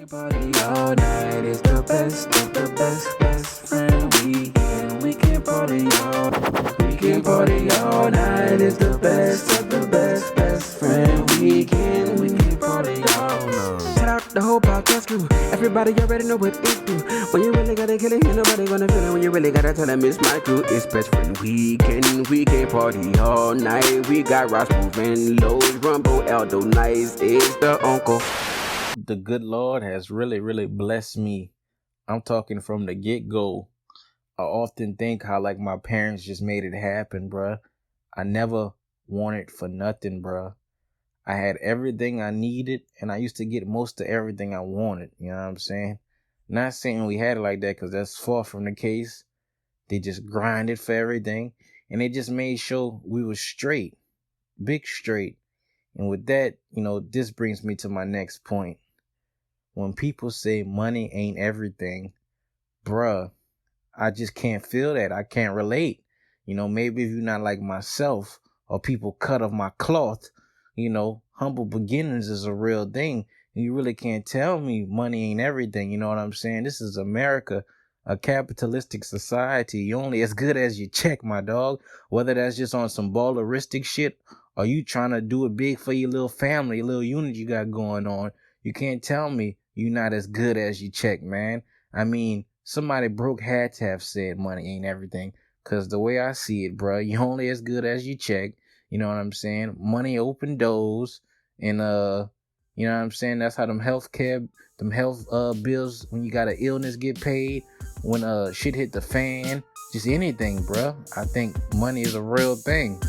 Party all night is the best of the best, best friend weekend. We can party all night is the best of the best, best friend weekend. We can party all night. Shout out the whole podcast crew. Everybody already know what it do. When you really gotta kill it, ain't nobody gonna feel it. When you really gotta tell them it's my crew. It's best friend weekend. We can party all night. We got Ross moving, Lowe's, Rumble, Aldo, Nice is the uncle. The good Lord has really blessed me. I'm talking from the get-go. I often think how like my parents just made it happen, bruh. I never wanted for nothing, bruh. I had everything I needed, and I used to get most of everything I wanted. You know what I'm saying? Not saying we had it like that, because that's far from the case. They just grinded for everything, and they just made sure we were straight. Big straight. And with that, this brings me to my next point. When people say money ain't everything, bruh, I just can't feel that. I can't relate. Maybe if you're not like myself or people cut of my cloth, humble beginnings is a real thing. And you really can't tell me money ain't everything. You know what I'm saying? This is America, a capitalistic society. You're only as good as you check, my dog. Whether that's just on some balleristic shit or you trying to do it big for your little family, little unit you got going on. You can't tell me you're not as good as you check, man. I mean, somebody broke had to have said money ain't everything. Because the way I see it, bro, you only as good as you check. You know what I'm saying? Money open doors. And, you know what I'm saying? That's how them health bills, when you got an illness, get paid. When shit hit the fan. Just anything, bro. I think money is a real thing.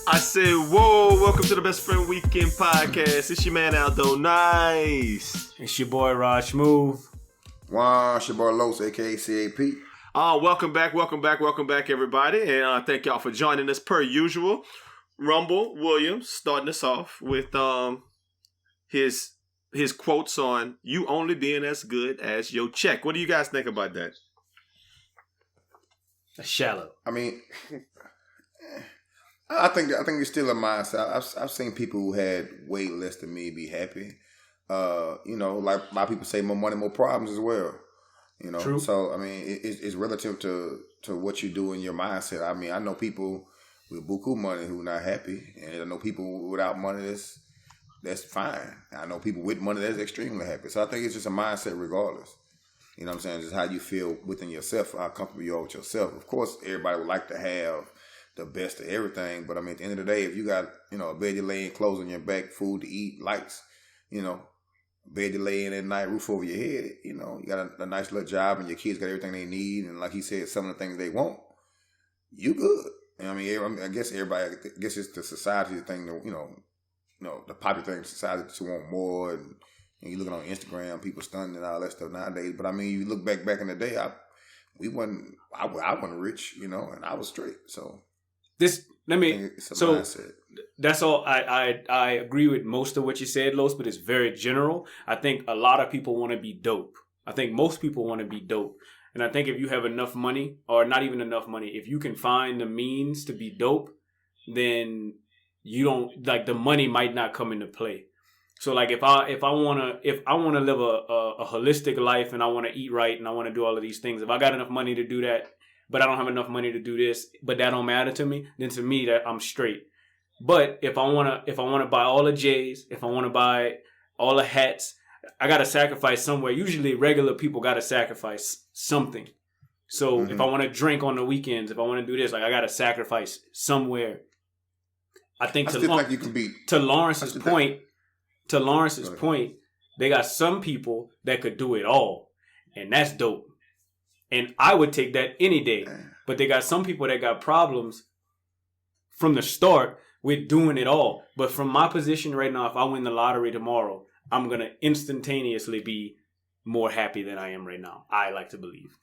I said, whoa, welcome to the Best Friend Weekend podcast. It's your man, Aldo Nice. It's your boy, Raj Smooth. Wow, it's your boy, Los, a.k.a. CAP. Welcome back, everybody. And thank y'all for joining us per usual. Rumble Williams starting us off with his quotes on you only being as good as your check. What do you guys think about that? Shallow. I mean... I think it's still a mindset. I've seen people who had way less than me be happy. Like a lot of people say, more money, more problems as well. True. So I mean, it's relative to what you do in your mindset. I mean, I know people with buku money who are not happy, and I know people without money that's fine. I know people with money that's extremely happy. So I think it's just a mindset, regardless. You know what I'm saying? Just how you feel within yourself, how comfortable you are with yourself. Of course, everybody would like to have the best of everything, but I mean, at the end of the day, if you got, a bed you lay in, clothes on your back, food to eat, lights, bed to lay in at night, roof over your head, you got a nice little job and your kids got everything they need, and like he said, some of the things they want, you good. I mean, I guess it's the society thing, the popular thing in society to want more, and you looking on Instagram, people stunning and all that stuff nowadays, but I mean, you look back in the day, I wasn't rich, and I was straight, so. That's all. I agree with most of what you said, Los, but it's very general. I think a lot of people want to be dope. I think most people want to be dope. And I think if you have enough money, or not even enough money, if you can find the means to be dope, then you don't, like, the money might not come into play. So like if I want to live a holistic life and I want to eat right and I want to do all of these things, if I got enough money to do that, but I don't have enough money to do this, but that don't matter to me, then to me that I'm straight. But if I wanna buy all the J's, if I wanna buy all the hats, I gotta sacrifice somewhere. Usually regular people gotta sacrifice something. So if I wanna drink on the weekends, if I wanna do this, like I gotta sacrifice somewhere. I think to Lawrence's point, they got some people that could do it all, and that's dope. And I would take that any day. But they got some people that got problems from the start with doing it all. But from my position right now, if I win the lottery tomorrow, I'm going to instantaneously be more happy than I am right now. I like to believe.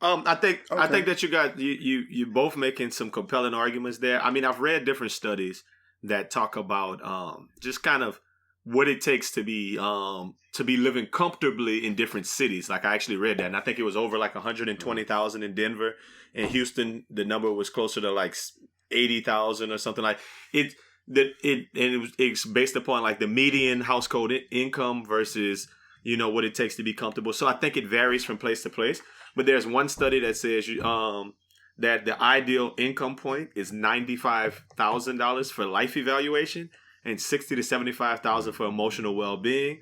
I think that you both making some compelling arguments there. I mean, I've read different studies that talk about just kind of what it takes to be living comfortably in different cities. Like I actually read that, and I think it was over like 120,000 in Denver. In Houston, the number was closer to like 80,000 or something like it. it's based upon like the median household income versus what it takes to be comfortable. So I think it varies from place to place. But there's one study that says that the ideal income point is $95,000 for life evaluation and $60,000 to $75,000 for emotional well-being.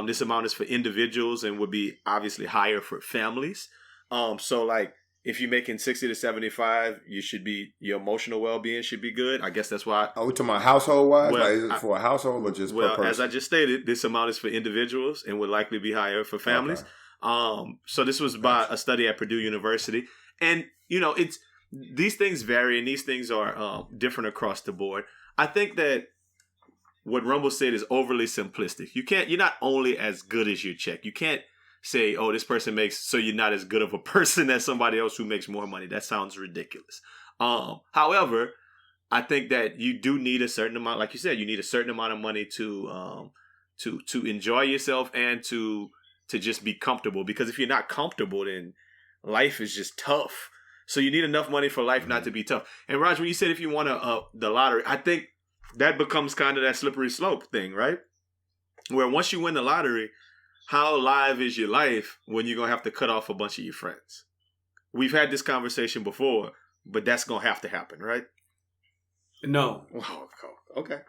This amount is for individuals and would be obviously higher for families. So like if you're making 60 to 75, your emotional well-being should be good. I guess that's why. Are we talking about household-wise? Well, like, is it for a household or just per person? As I just stated, this amount is for individuals and would likely be higher for families. Okay. So this was by a study at Purdue University. And, it's these things vary and these things are different across the board. I think that what Rumble said is overly simplistic. You're not only as good as your check. You can't say, oh, this person makes, so you're not as good of a person as somebody else who makes more money. That sounds ridiculous. However, I think that you do need a certain amount, like you said, you need a certain amount of money to enjoy yourself and to just be comfortable. Because if you're not comfortable, then life is just tough. So you need enough money for life not to be tough. And Raj, when you said if you want the lottery, I think that becomes kind of that slippery slope thing, right? Where once you win the lottery, how live is your life when you're going to have to cut off a bunch of your friends? We've had this conversation before, but that's going to have to happen, right? No. Oh, okay.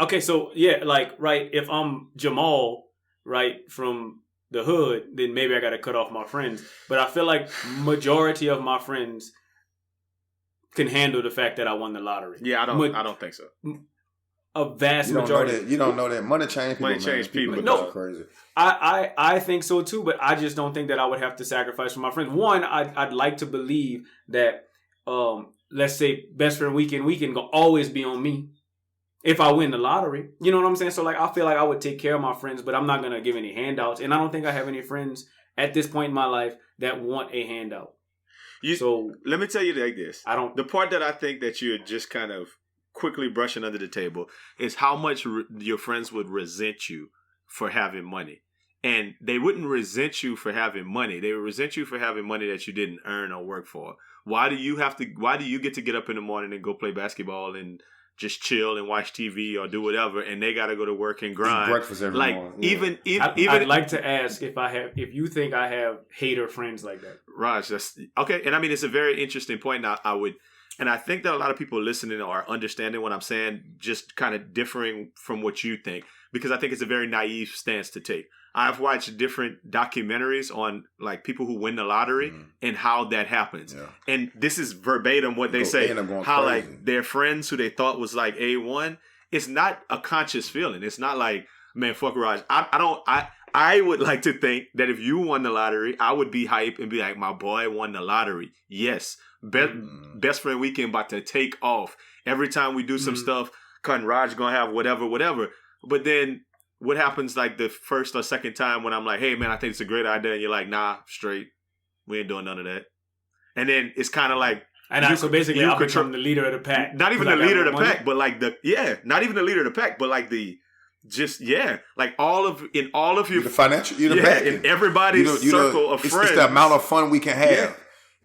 Okay, so yeah, like, right, if I'm Jamal, right, from the hood, then maybe I got to cut off my friends. But I feel like majority of my friends can handle the fact that I won the lottery. Yeah, I don't think so. A vast majority. You don't know that money change people. Money change people. No, crazy. I think so too, but I just don't think that I would have to sacrifice for my friends. One, I'd like to believe that, let's say, best friend weekend gonna always be on me if I win the lottery. You know what I'm saying? So like, I feel like I would take care of my friends, but I'm not gonna give any handouts, and I don't think I have any friends at this point in my life that want a handout. So let me tell you like this. The part that I think that you're just kind of quickly brushing under the table is how much your friends would resent you for having money. And they wouldn't resent you for having money. They would resent you for having money that you didn't earn or work for. Why do you get to get up in the morning and go play basketball and just chill and watch TV or do whatever, and they got to go to work and grind? Eat breakfast every morning. Yeah. I'd like to ask if you think I have hater friends like that. Raj, that's okay. And I mean, it's a very interesting point. And I think that a lot of people listening are understanding what I'm saying, just kind of differing from what you think, because I think it's a very naive stance to take. I've watched different documentaries on like people who win the lottery and how that happens. Yeah. And this is verbatim what they say, how crazy. Like their friends who they thought was like A1, it's not a conscious feeling. It's not like, man, fuck Raj. I would like to think that if you won the lottery, I would be hype and be like, my boy won the lottery. Yes. Best friend weekend about to take off. Every time we do some stuff, Cut Raj gonna have whatever. But then what happens like the first or second time when I'm like, hey man, I think it's a great idea, and you're like, nah, straight. We ain't doing none of that. And then it's kind of like, so basically I'll become the leader of the pack. Not even the leader of the pack, but like not even the leader of the pack, but like like all of your the financial, you're the back, in everybody's circle of friends. It's the amount of fun we can have. Yeah.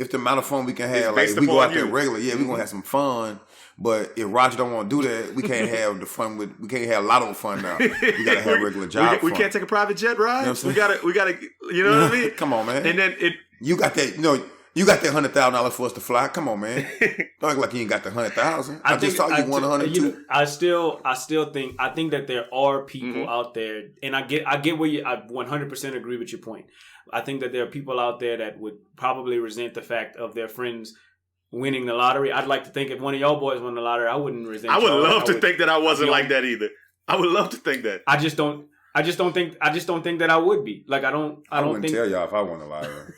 If the amount of fun we can have, like we go out there regular, we're gonna have some fun. But if Roger don't want to do that, we can't have the fun we can't have lotto fun now. We gotta have regular job. We can't take a private jet ride. You know we gotta. You know what I mean? Come on, man. And then you got that. You got that $100,000 for us to fly. Come on, man. Don't act like you ain't got the $100,000. I just saw you won 102. I still think that there are people out there, and I get where I 100% agree with your point. I think that there are people out there that would probably resent the fact of their friends winning the lottery. I'd like to think if one of y'all boys won the lottery, I wouldn't resent. I would love to think that I wasn't like that either. I would love to think that. I just don't think that I would be. Like I wouldn't tell y'all if I won the lottery.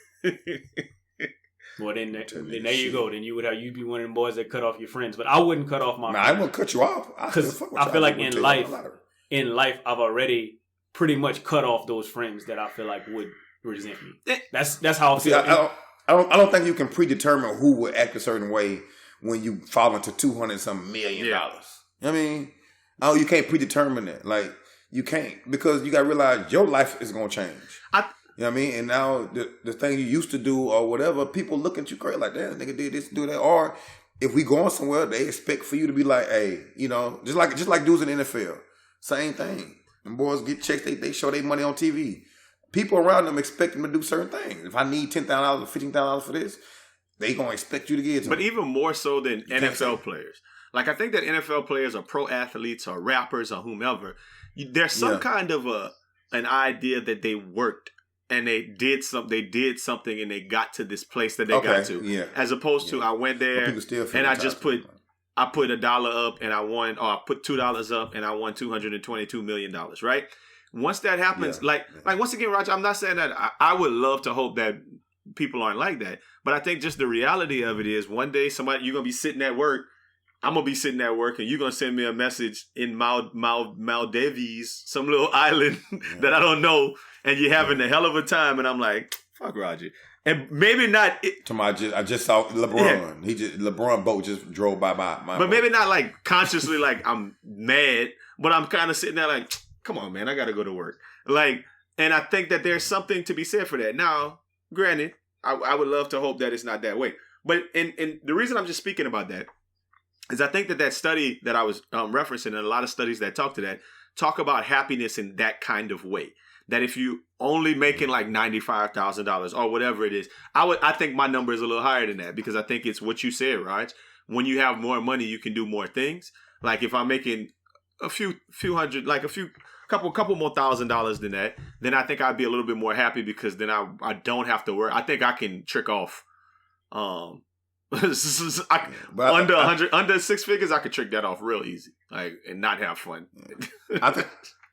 Well, then there you go. Then you'd be one of them boys that cut off your friends. But I wouldn't cut off my friends. I wouldn't cut you off. Because I feel like in life, I've already pretty much cut off those friends that I feel like would resent me. That's how I feel. I don't think you can predetermine who will act a certain way when you fall into $200-some million. You know what I mean? You can't predetermine that. Like, you can't. Because you got to realize your life is going to change. You know what I mean? And now the thing you used to do or whatever, people look at you crazy like, that nigga did this, do that. Or if we going somewhere, they expect for you to be like, hey, you know, just like dudes in the NFL, same thing. Them boys get checks, they show their money on TV. People around them expect them to do certain things. If I need $10,000 or $15,000 for this, they gonna expect you to give it to But them. even more so than NFL players. Like, I think that NFL players or pro athletes or rappers or whomever, there's some kind of an idea that they worked and they did something and they got to this place that they got to. Yeah. As opposed to I went there and I just put $1 up and I won, or I put $2 up and I won $222 million, right? Once that happens, like once again, Roger, I'm not saying that I would love to hope that people aren't like that, but I think just the reality of it is one day you're going to be sitting at work, I'm going to be sitting at work and you're going to send me a message in Maldives, some little island that I don't know, and you're having a hell of a time and I'm like, fuck Roger. And maybe not. I just saw LeBron. Yeah. LeBron boat just drove by my. But boat. Maybe not like consciously, like I'm mad, but I'm kind of sitting there like, come on, man, I got to go to work. Like, and I think that there's something to be said for that. Now, granted, I would love to hope that it's not that way. But and the reason I'm just speaking about that is I think that study that I was referencing, and a lot of studies that talk to that, talk about happiness in that kind of way. That if you only making like $95,000 or whatever it is, I think my number is a little higher than that, because I think it's what you said, right? When you have more money, you can do more things. Like if I'm making a few hundred, like couple more $1,000s than that, then I think I'd be a little bit more happy, because then I don't have to worry. I think I can trick off. Under 100, under 6 figures, I could trick that off real easy, like, and not have fun. I think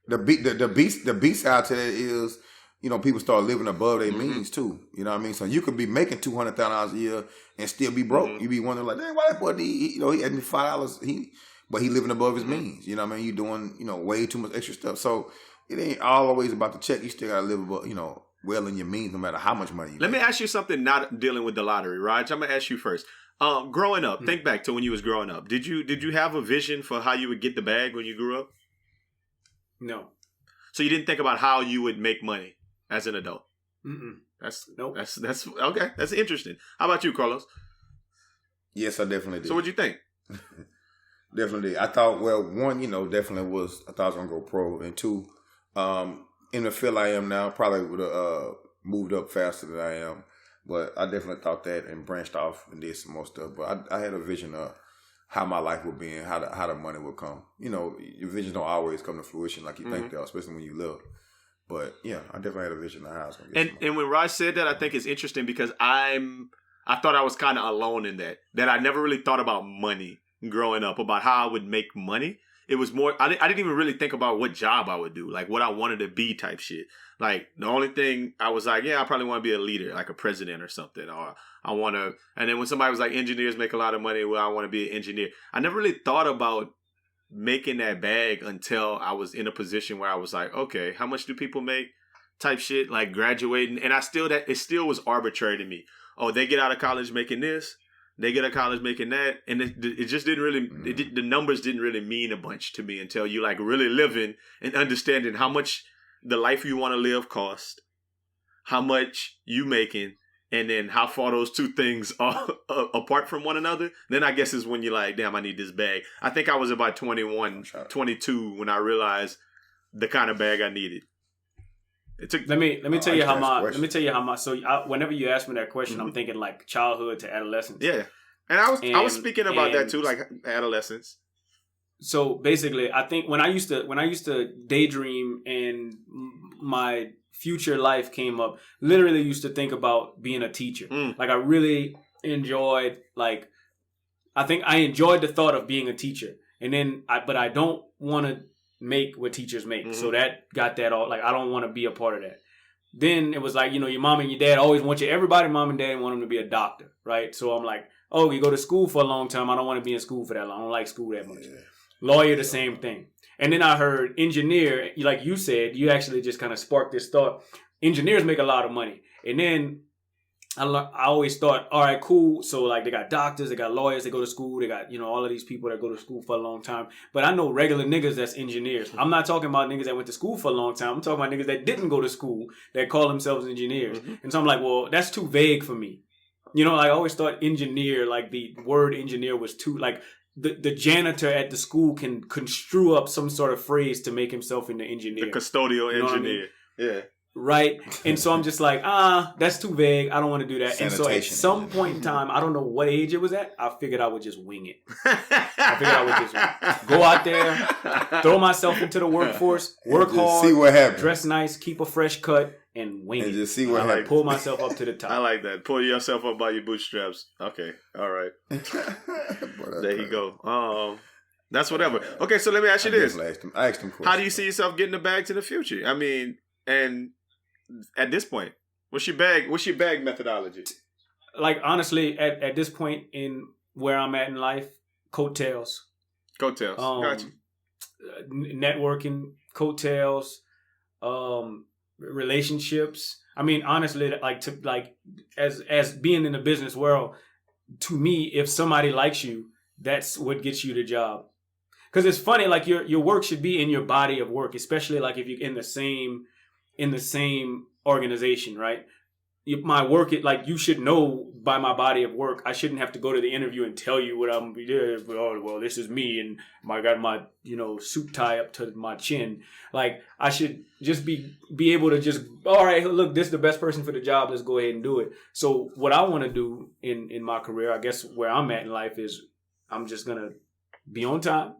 the B side to that is, you know, people start living above their means too. You know what I mean? So you could be making $200,000 a year and still be broke. You be wondering like, why that boy? He had me $5. But he living above his means. You know what I mean? You doing, you know, way too much extra stuff. So it ain't always about the check. You still gotta live above, you know, well in your means, no matter how much money you Let make. me ask you something not dealing with the lottery, Raj. I'm gonna ask you first. Growing up, think back to when you was growing up. Did you have a vision for how you would get the bag when you grew up? No. So you didn't think about how you would make money as an adult? Mm-mm. That's okay. That's interesting. How about you, Carlos? Yes, I definitely did. So what'd you think? Definitely. I thought, well, one, you know, definitely I thought I was going to go pro. And two, in the field I am now, probably would have moved up faster than I am. But I definitely thought that and branched off and did some more stuff. But I had a vision of how my life would be and how the money would come. You know, your visions don't always come to fruition like you think they are, especially when you live. But yeah, I definitely had a vision of how I was going to get And when Raj said that, I think it's interesting because I thought I was kind of alone in that I never really thought about money growing up, about how I would make money. It was more, I didn't even really think about what job I would do, like what I wanted to be type shit. Like the only thing I was like, yeah, I probably want to be a leader, like a president or something, or I want to. And then when somebody was like, engineers make a lot of money, well, I want to be an engineer. I never really thought about making that bag until I was in a position where I was like, okay, how much do people make? Type shit, like graduating, and it still was arbitrary to me. Oh, they get out of college making this. They get out of college making that, and it just didn't really. The numbers didn't really mean a bunch to me until you like really living and understanding how much the life you want to live cost, how much you making, and then how far those two things are apart from one another. Then I guess is when you're like, damn, I need this bag. I think I was about 21, 22 when I realized the kind of bag I needed. It took. Let me tell you how much. So whenever you ask me that question, I'm thinking like childhood to adolescence. Yeah, and I was speaking about that too, like adolescence. So basically, I think when I used to daydream and my future life came up, literally used to think about being a teacher. Like I really enjoyed, like I think I enjoyed the thought of being a teacher, and then but I don't want to make what teachers make. So that got that all, like I don't want to be a part of that. Then it was like, you know, your mom and your dad always want you, everybody, mom and dad want them to be a doctor, right? So I'm like, oh, you go to school for a long time. I don't want to be in school for that long. I don't like school that much. Yeah. Lawyer, the same thing. And then I heard engineer, like you said, you actually just kind of sparked this thought. Engineers make a lot of money. And then I always thought, all right, cool. So like they got doctors, they got lawyers, they go to school, they got, you know, all of these people that go to school for a long time. But I know regular niggas that's engineers. I'm not talking about niggas that went to school for a long time. I'm talking about niggas that didn't go to school that call themselves engineers. And so I'm like, well, that's too vague for me. You know, I always thought engineer, like the word engineer was too, like the janitor at the school can construe up some sort of phrase to make himself into engineer. The custodial You know what I engineer. Yeah. Right. And so I'm just like, that's too vague. I don't want to do that. And so at Sanitation. some point in time, I don't know what age it was at, I figured I would just wing it. I figured I would just go out there, throw myself into the workforce, work Just hard, see what happens. dress nice, keep a fresh cut, and wing And it. just see what I like happens. Pull myself up to the top. I like that. Pull yourself up by your bootstraps. Okay. All right. There you go. That's whatever. Okay, so let me ask you this. I asked him questions. How do you see yourself getting the bag to the future? I mean, and at this point, what's your bag methodology? Like, honestly, at this point in where I'm at in life, coattails. Coattails. Gotcha. Networking, coattails, relationships. I mean, honestly, as being in the business world, to me, if somebody likes you, that's what gets you the job. Because it's funny, like your work should be in your body of work, especially like if you're in the same organization, right? My work, you should know by my body of work. I shouldn't have to go to the interview and tell you what I'm doing. Oh, well, this is me, and I got my suit tie up to my chin. Like, I should just be able to just, all right, look, this is the best person for the job. Let's go ahead and do it. So what I want to do in my career, I guess where I'm at in life is I'm just gonna be on time.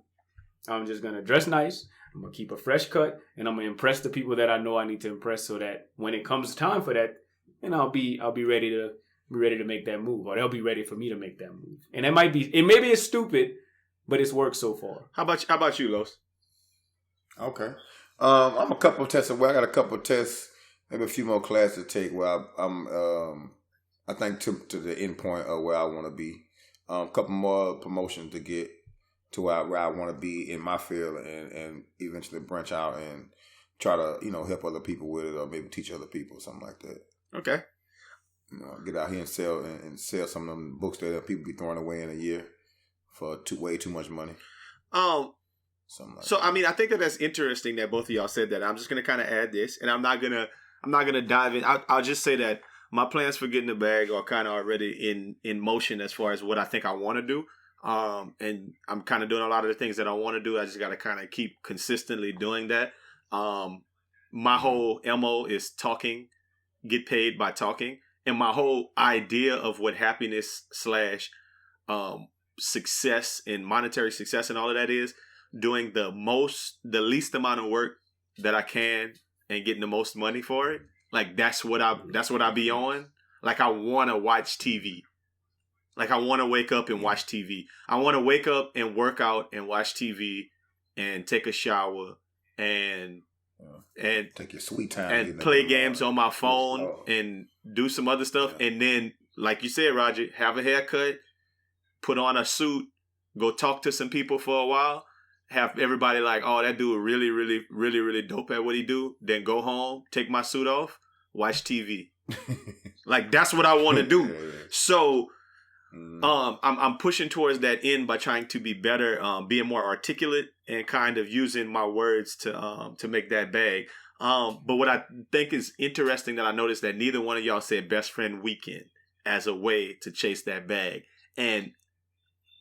I'm just gonna dress nice. I'm gonna keep a fresh cut, and I'm gonna impress the people that I know I need to impress, so that when it comes time for that, and I'll be ready to make that move, or they'll be ready for me to make that move. And maybe it's stupid, but it's worked so far. How about you, Los? Okay. I'm a couple of tests away. I got a couple of tests, maybe a few more classes to take where I'm I think to the end point of where I want to be. A couple more promotions to get to where I want to be in my field, and eventually branch out and try to help other people with it, or maybe teach other people, something like that. Okay. Get out here and sell some of them books that people be throwing away in a year for way too much money. Something like So that. I mean, I think that's interesting that both of y'all said that. I'm just gonna kind of add this, and I'm not gonna dive in. I'll just say that my plans for getting the bag are kind of already in motion as far as what I think I want to do. And I'm kind of doing a lot of the things that I want to do. I just got to kind of keep consistently doing that. My whole MO is talking, get paid by talking. And my whole idea of what happiness / success and monetary success and all of that is doing the least amount of work that I can and getting the most money for it. Like that's what I be on. Like I want to watch TV. Like I want to wake up and watch TV. I want to wake up and work out and watch TV and take a shower and take your sweet time and play games on my phone and do some other stuff. Yeah. And then, like you said, Roger, have a haircut, put on a suit, go talk to some people for a while, have everybody like, oh, that dude really, really, really, really dope at what he do. Then go home, take my suit off, watch TV. Like that's what I want to do. Yeah. So I'm pushing towards that end by trying to be better, being more articulate and kind of using my words to make that bag. But what I think is interesting that I noticed that neither one of y'all said best friend weekend as a way to chase that bag. And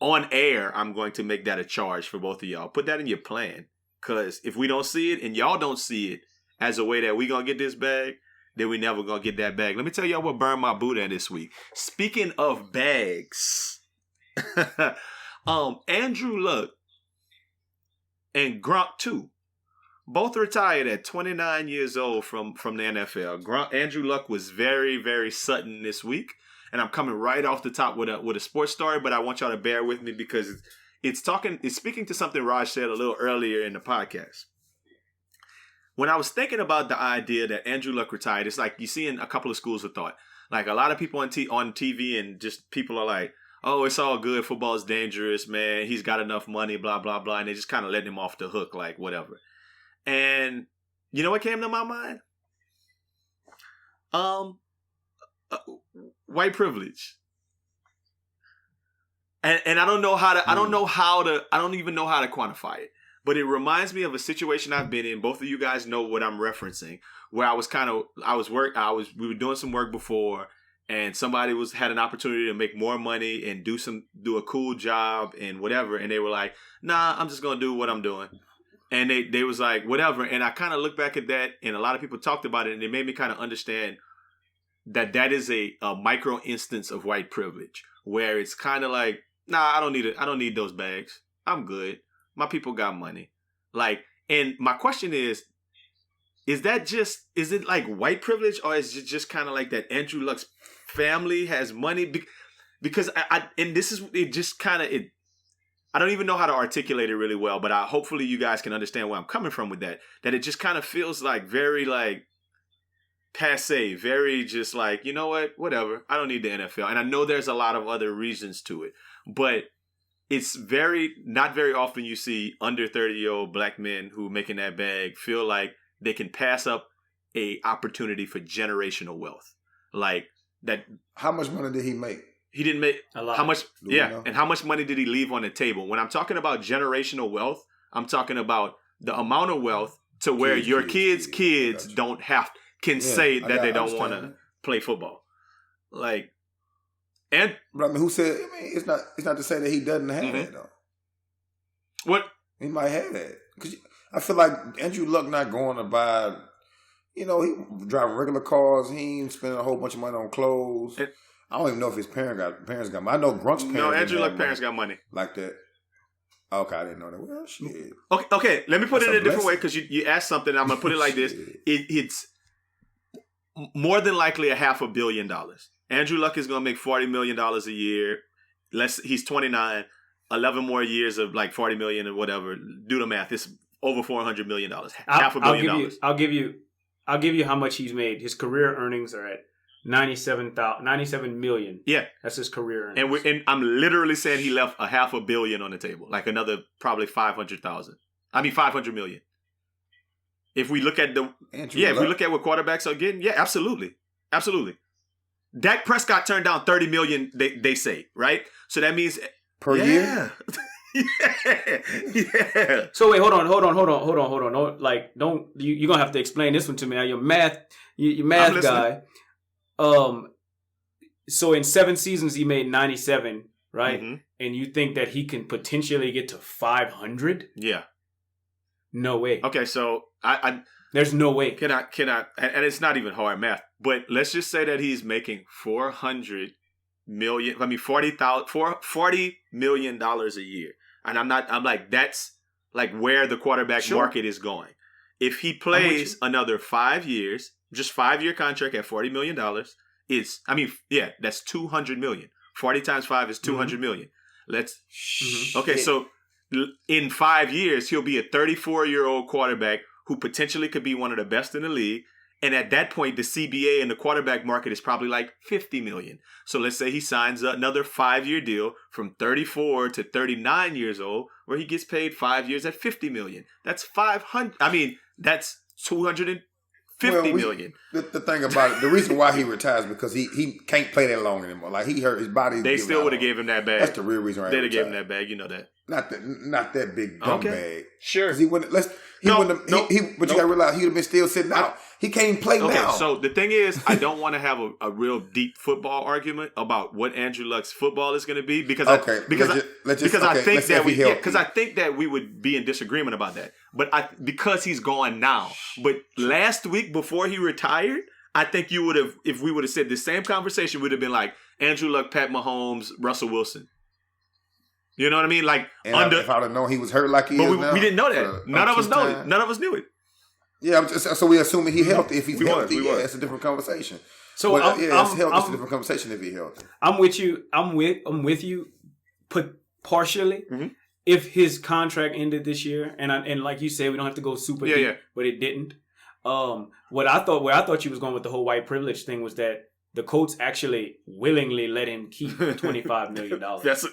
on air, I'm going to make that a charge for both of y'all. Put that in your plan. Because if we don't see it and y'all don't see it as a way that we going to get this bag, then we never going to get that bag. Let me tell y'all what burned my boot at this week. Speaking of bags, Andrew Luck and Gronk too, both retired at 29 years old from the NFL. Andrew Luck was very, very sudden this week. And I'm coming right off the top with a sports story, but I want y'all to bear with me because it's speaking to something Raj said a little earlier in the podcast. When I was thinking about the idea that Andrew Luck retired, it's like you see in a couple of schools of thought. Like a lot of people on TV and just people are like, oh, it's all good. Football is dangerous, man. He's got enough money, blah, blah, blah. And they just kind of letting him off the hook, like whatever. And you know what came to my mind? White privilege. And I don't know how to, I don't even know how to quantify it. But it reminds me of a situation I've been in. Both of you guys know what I'm referencing. Where we were doing some work before, and somebody had an opportunity to make more money and do a cool job and whatever, and they were like, nah, I'm just gonna do what I'm doing. And they was like, whatever. And I kind of look back at that, and a lot of people talked about it, and it made me kind of understand that is a micro instance of white privilege, where it's kind of like, nah, I don't need those bags. I'm good. My people got money. Like, and my question is it like white privilege, or is it just kind of like that Andrew Luck's family has money? Because and this is, it just kind of, I don't even know how to articulate it really well, but hopefully you guys can understand where I'm coming from with that it just kind of feels like very like passe, very just like, you know what, whatever. I don't need the NFL. And I know there's a lot of other reasons to it, but it's not very often you see under 30-year-old black men who are making that bag feel like they can pass up a opportunity for generational wealth. Like that. How much money did he make? He didn't make a lot. How much? Yeah. Know? And how much money did he leave on the table? When I'm talking about generational wealth, I'm talking about the amount of wealth to where your kids don't can say that they don't want to play football. Like, and but I mean, who said? I mean, it's not to say that he doesn't have that though. What he might have that, because I feel like Andrew Luck not going to buy. You know, he driving regular cars. He ain't spending a whole bunch of money on clothes. I don't even know if his parents got money. I know Grunk's parents. No, Andrew Luck's parents got money like that. Okay, I didn't know that. Well, shit. Okay. Let me put it in a different way, because you asked something. I'm gonna put it like this. It's more than likely $500 million. Andrew Luck is gonna make $40 million a year. He's 29. 11 more years of like 40 million or whatever. Do the math. It's over $400 million. $500 million. I'll give you how much he's made. His career earnings are at 97 million. Yeah, that's his career earnings. And I'm literally saying he left $500 million on the table, like another probably 500,000. I mean 500 million. If we look at if we look at what quarterbacks are getting, yeah, absolutely. Dak Prescott turned down $30 million. They say, right? So that means per year. Yeah. So wait, hold on. No, like, you're gonna have to explain this one to me. Now, your math guy. So in 7 seasons he made 97, right? Mm-hmm. And you think that he can potentially get to 500? Yeah. No way. Okay, so I there's no way. Can I? And it's not even hard math, but let's just say that he's making $40 million a year, and I'm like, that's like where the quarterback market is going. If he plays another 5 years, just 5-year contract at $40 million, that's $200 million. 40 times 5 is $200 million. Okay, so in 5 years, he'll be a 34-year-old quarterback who potentially could be one of the best in the league. And at that point, the CBA and the quarterback market is probably like $50 million. So let's say he signs another 5-year deal from 34 to 39 years old, where he gets paid 5 years at $50 million. That's 500. I mean, that's $250 million. The thing about it, the reason why he retires because he can't play that long anymore. Like, he hurt his body. They still would have gave him that bag. That's the real reason why they'd have gave him that bag. You know that. Not that big dumb bag. Sure. He wouldn't. But you gotta realize he would have been still sitting out. He can't even play now. Okay, so the thing is, I don't want to have a real deep football argument about what Andrew Luck's football is going to be because I think that we would be in disagreement about that. But because he's gone now. But last week before he retired, I think you would have, if we would have said the same conversation, would have been like Andrew Luck, Pat Mahomes, Russell Wilson. You know what I mean? Like, if I would have known he was hurt like he is now. We didn't know that. None of us know it. None of us knew it. Yeah, so we assuming he healthy. If he's healthy, it's a different conversation. So it's a different conversation if he's healthy. I'm with you. I'm with you. Partially, if his contract ended this year, and like you said, we don't have to go super deep, but it didn't. Where I thought you was going with the whole white privilege thing was that the Colts actually willingly let him keep $25 million.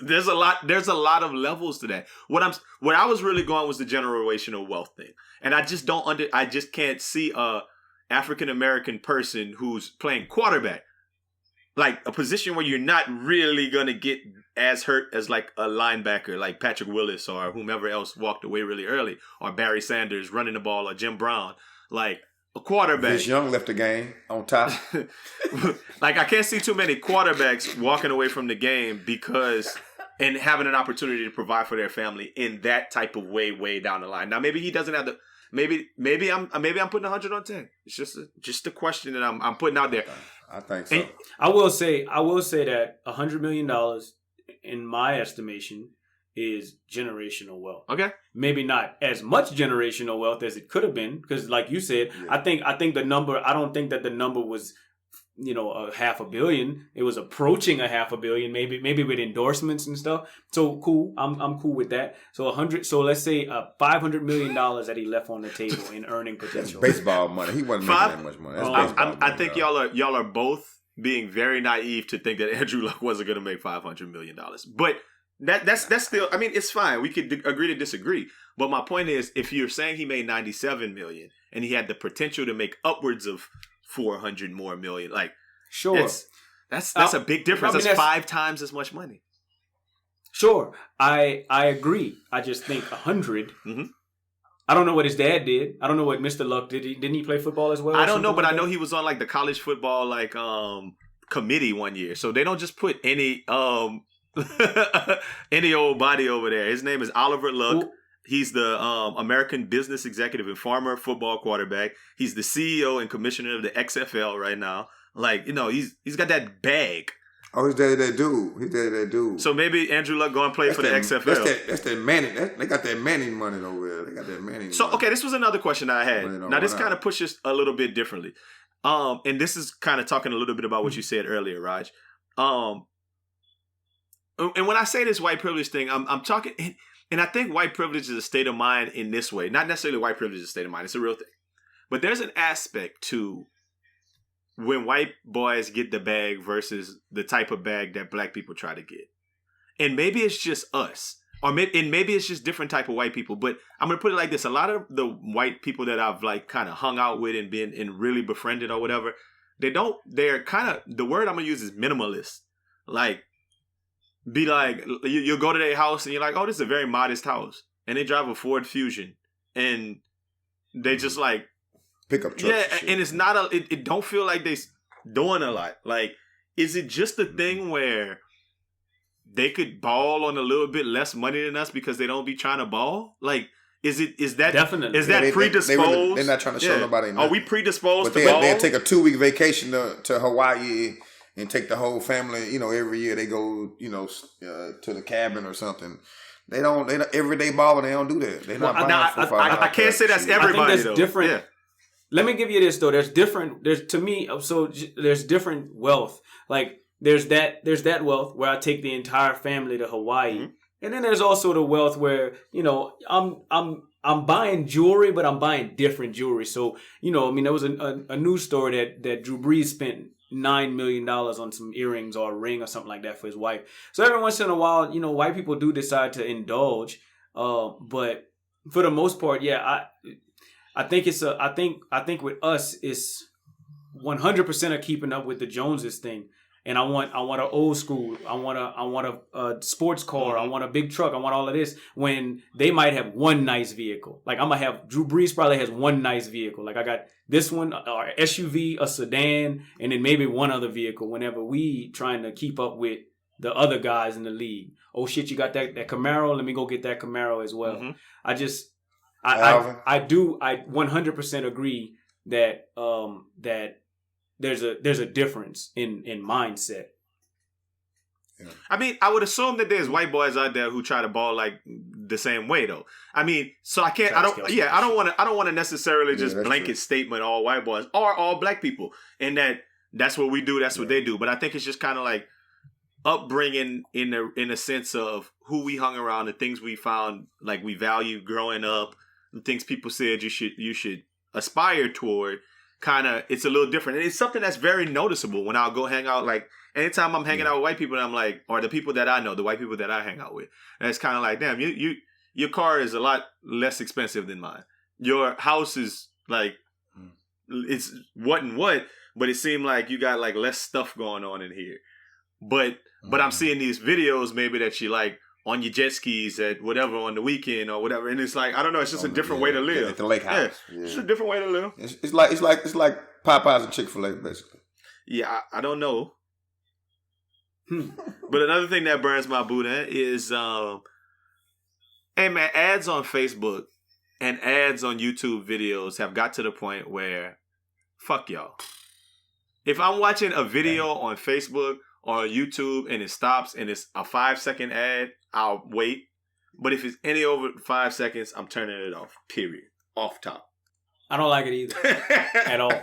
There's a lot of levels to that. What I was really going was the generational wealth thing. And I just I just can't see a African American person who's playing quarterback, like a position where you're not really going to get as hurt as like a linebacker like Patrick Willis or whomever else walked away really early, or Barry Sanders running the ball, or Jim Brown. Like, a quarterback. Vince Young left the game on top. Like, I can't see too many quarterbacks walking away from the game because and having an opportunity to provide for their family in that type of way down the line. Now, maybe he doesn't have the. Maybe I'm putting 100 on 10. It's just a question that I'm putting out there. I think so. And I will say that $100 million, in my estimation, is generational wealth. Okay. Maybe not as much generational wealth as it could have been, because like you said, Yeah. I think the number. I don't think that the number was, a $500 million. It was approaching $500 million, maybe with endorsements and stuff. So cool. I'm cool with that. So 100. So let's say $500 million that he left on the table in earning That's potential. baseball money. He wasn't making that much money. That's baseball I money, think dog. y'all are both being very naive to think that Andrew Luck wasn't going to make $500 million. But that's still. I mean, it's fine. We could agree to disagree. But my point is, if you're saying he made $97 million and he had the potential to make upwards of $400 more million, like Sure. that's a big difference. I mean, that's 5 times as much money. Sure, I agree. I just think 100. Mhm. I don't know what his dad did. I don't know what Mr. Luck did. Didn't he play football as well? I don't know, but I know he was on like the college football committee one year. So they don't just put any any old body over there. His name is Oliver Luck. Who- He's the American business executive and former football quarterback. He's the CEO and commissioner of the XFL right now. Like, he's got that bag. Oh, his daddy that dude. So maybe Andrew Luck go and play for the XFL. That's that Manning. They got that Manning money over there. They got that Manning So, money. okay, this was another question I had. Money don't Now, this run kind out. of pushes a little bit differently. And this is kind of talking a little bit about what you said earlier, Raj. And when I say this white privilege thing, I'm talking, and I think white privilege is a state of mind in this way. Not necessarily white privilege is a state of mind. It's a real thing. But there's an aspect to when white boys get the bag versus the type of bag that black people try to get. And maybe it's just us. Maybe it's just different type of white people. But I'm going to put it like this. A lot of the white people that I've like kind of hung out with and been and really befriended or whatever, they're kind of, the word I'm going to use is minimalist. Like, be like, you'll go to their house and you're like, oh, this is a very modest house. And they drive a Ford Fusion. And they just like, Pickup trucks. yeah, and shit. and it's not it don't feel like they doing a lot. Like, is it just a thing where they could ball on a little bit less money than us because they don't be trying to ball? Like, is that Definitely. Is that predisposed? They're not trying to show nobody Are nothing. we predisposed But to ball? they'll take a 2-week vacation to Hawaii and take the whole family. Every year they go, to the cabin or something. They don't everyday balling. They don't do that. They're not Well, buying now, football. I can't say that's everybody that's though. different. Yeah. Let me give you this though. There's different wealth. Like there's that wealth where I take the entire family to Hawaii, Mhm. and then there's also the wealth where I'm buying jewelry, but I'm buying different jewelry. So there was a news story that Drew Brees spent $9 million on some earrings or a ring or something like that for his wife. So every once in a while, white people do decide to indulge, but for the most part, yeah, I think I think with us it's 100% of keeping up with the Joneses thing. And I want an old school. I want a sports car. I want a big truck. I want all of this. When they might have one nice vehicle. Like I'm gonna have Drew Brees probably has one nice vehicle. Like I got this one, or SUV, a sedan, and then maybe one other vehicle. Whenever we trying to keep up with the other guys in the league. Oh shit, you got that Camaro? Let me go get that Camaro as well. Mhm. Alvin? I 100% agree that that there's a difference in mindset. I mean, I would assume that there's white boys out there who try to ball like the same way though. I mean, so I don't want to necessarily just that's blanket true. statement all white boys or all black people and that's what we do, that's what they do. But I think it's just kind of like upbringing in a sense of who we hung around, the things we found like we valued growing up, the things people said you should aspire toward. Kind of, it's a little different. And it's something that's very noticeable when I'll go hang out. Like, anytime I'm hanging out with white people, and I'm like, or the people that I know, the white people that I hang out with, and it's kind of like, damn, your car is a lot less expensive than mine. Your house is like, it's what, but it seemed like you got like less stuff going on in here. But I'm seeing these videos maybe that you like on your jet skis at whatever on the weekend or whatever, and it's like I don't know. It's just a different way to live at the lake house. Yeah, it's a different way to live. It's like Popeyes and Chick-fil-A basically. Yeah, I don't know. But another thing that burns my boudin is, hey man, ads on Facebook and ads on YouTube videos have got to the point where, fuck y'all. If I'm watching a video on Facebook or YouTube and it stops and it's a 5-second ad, I'll wait. But if it's any over 5 seconds, I'm turning it off. Period. Off top. I don't like it either. At all.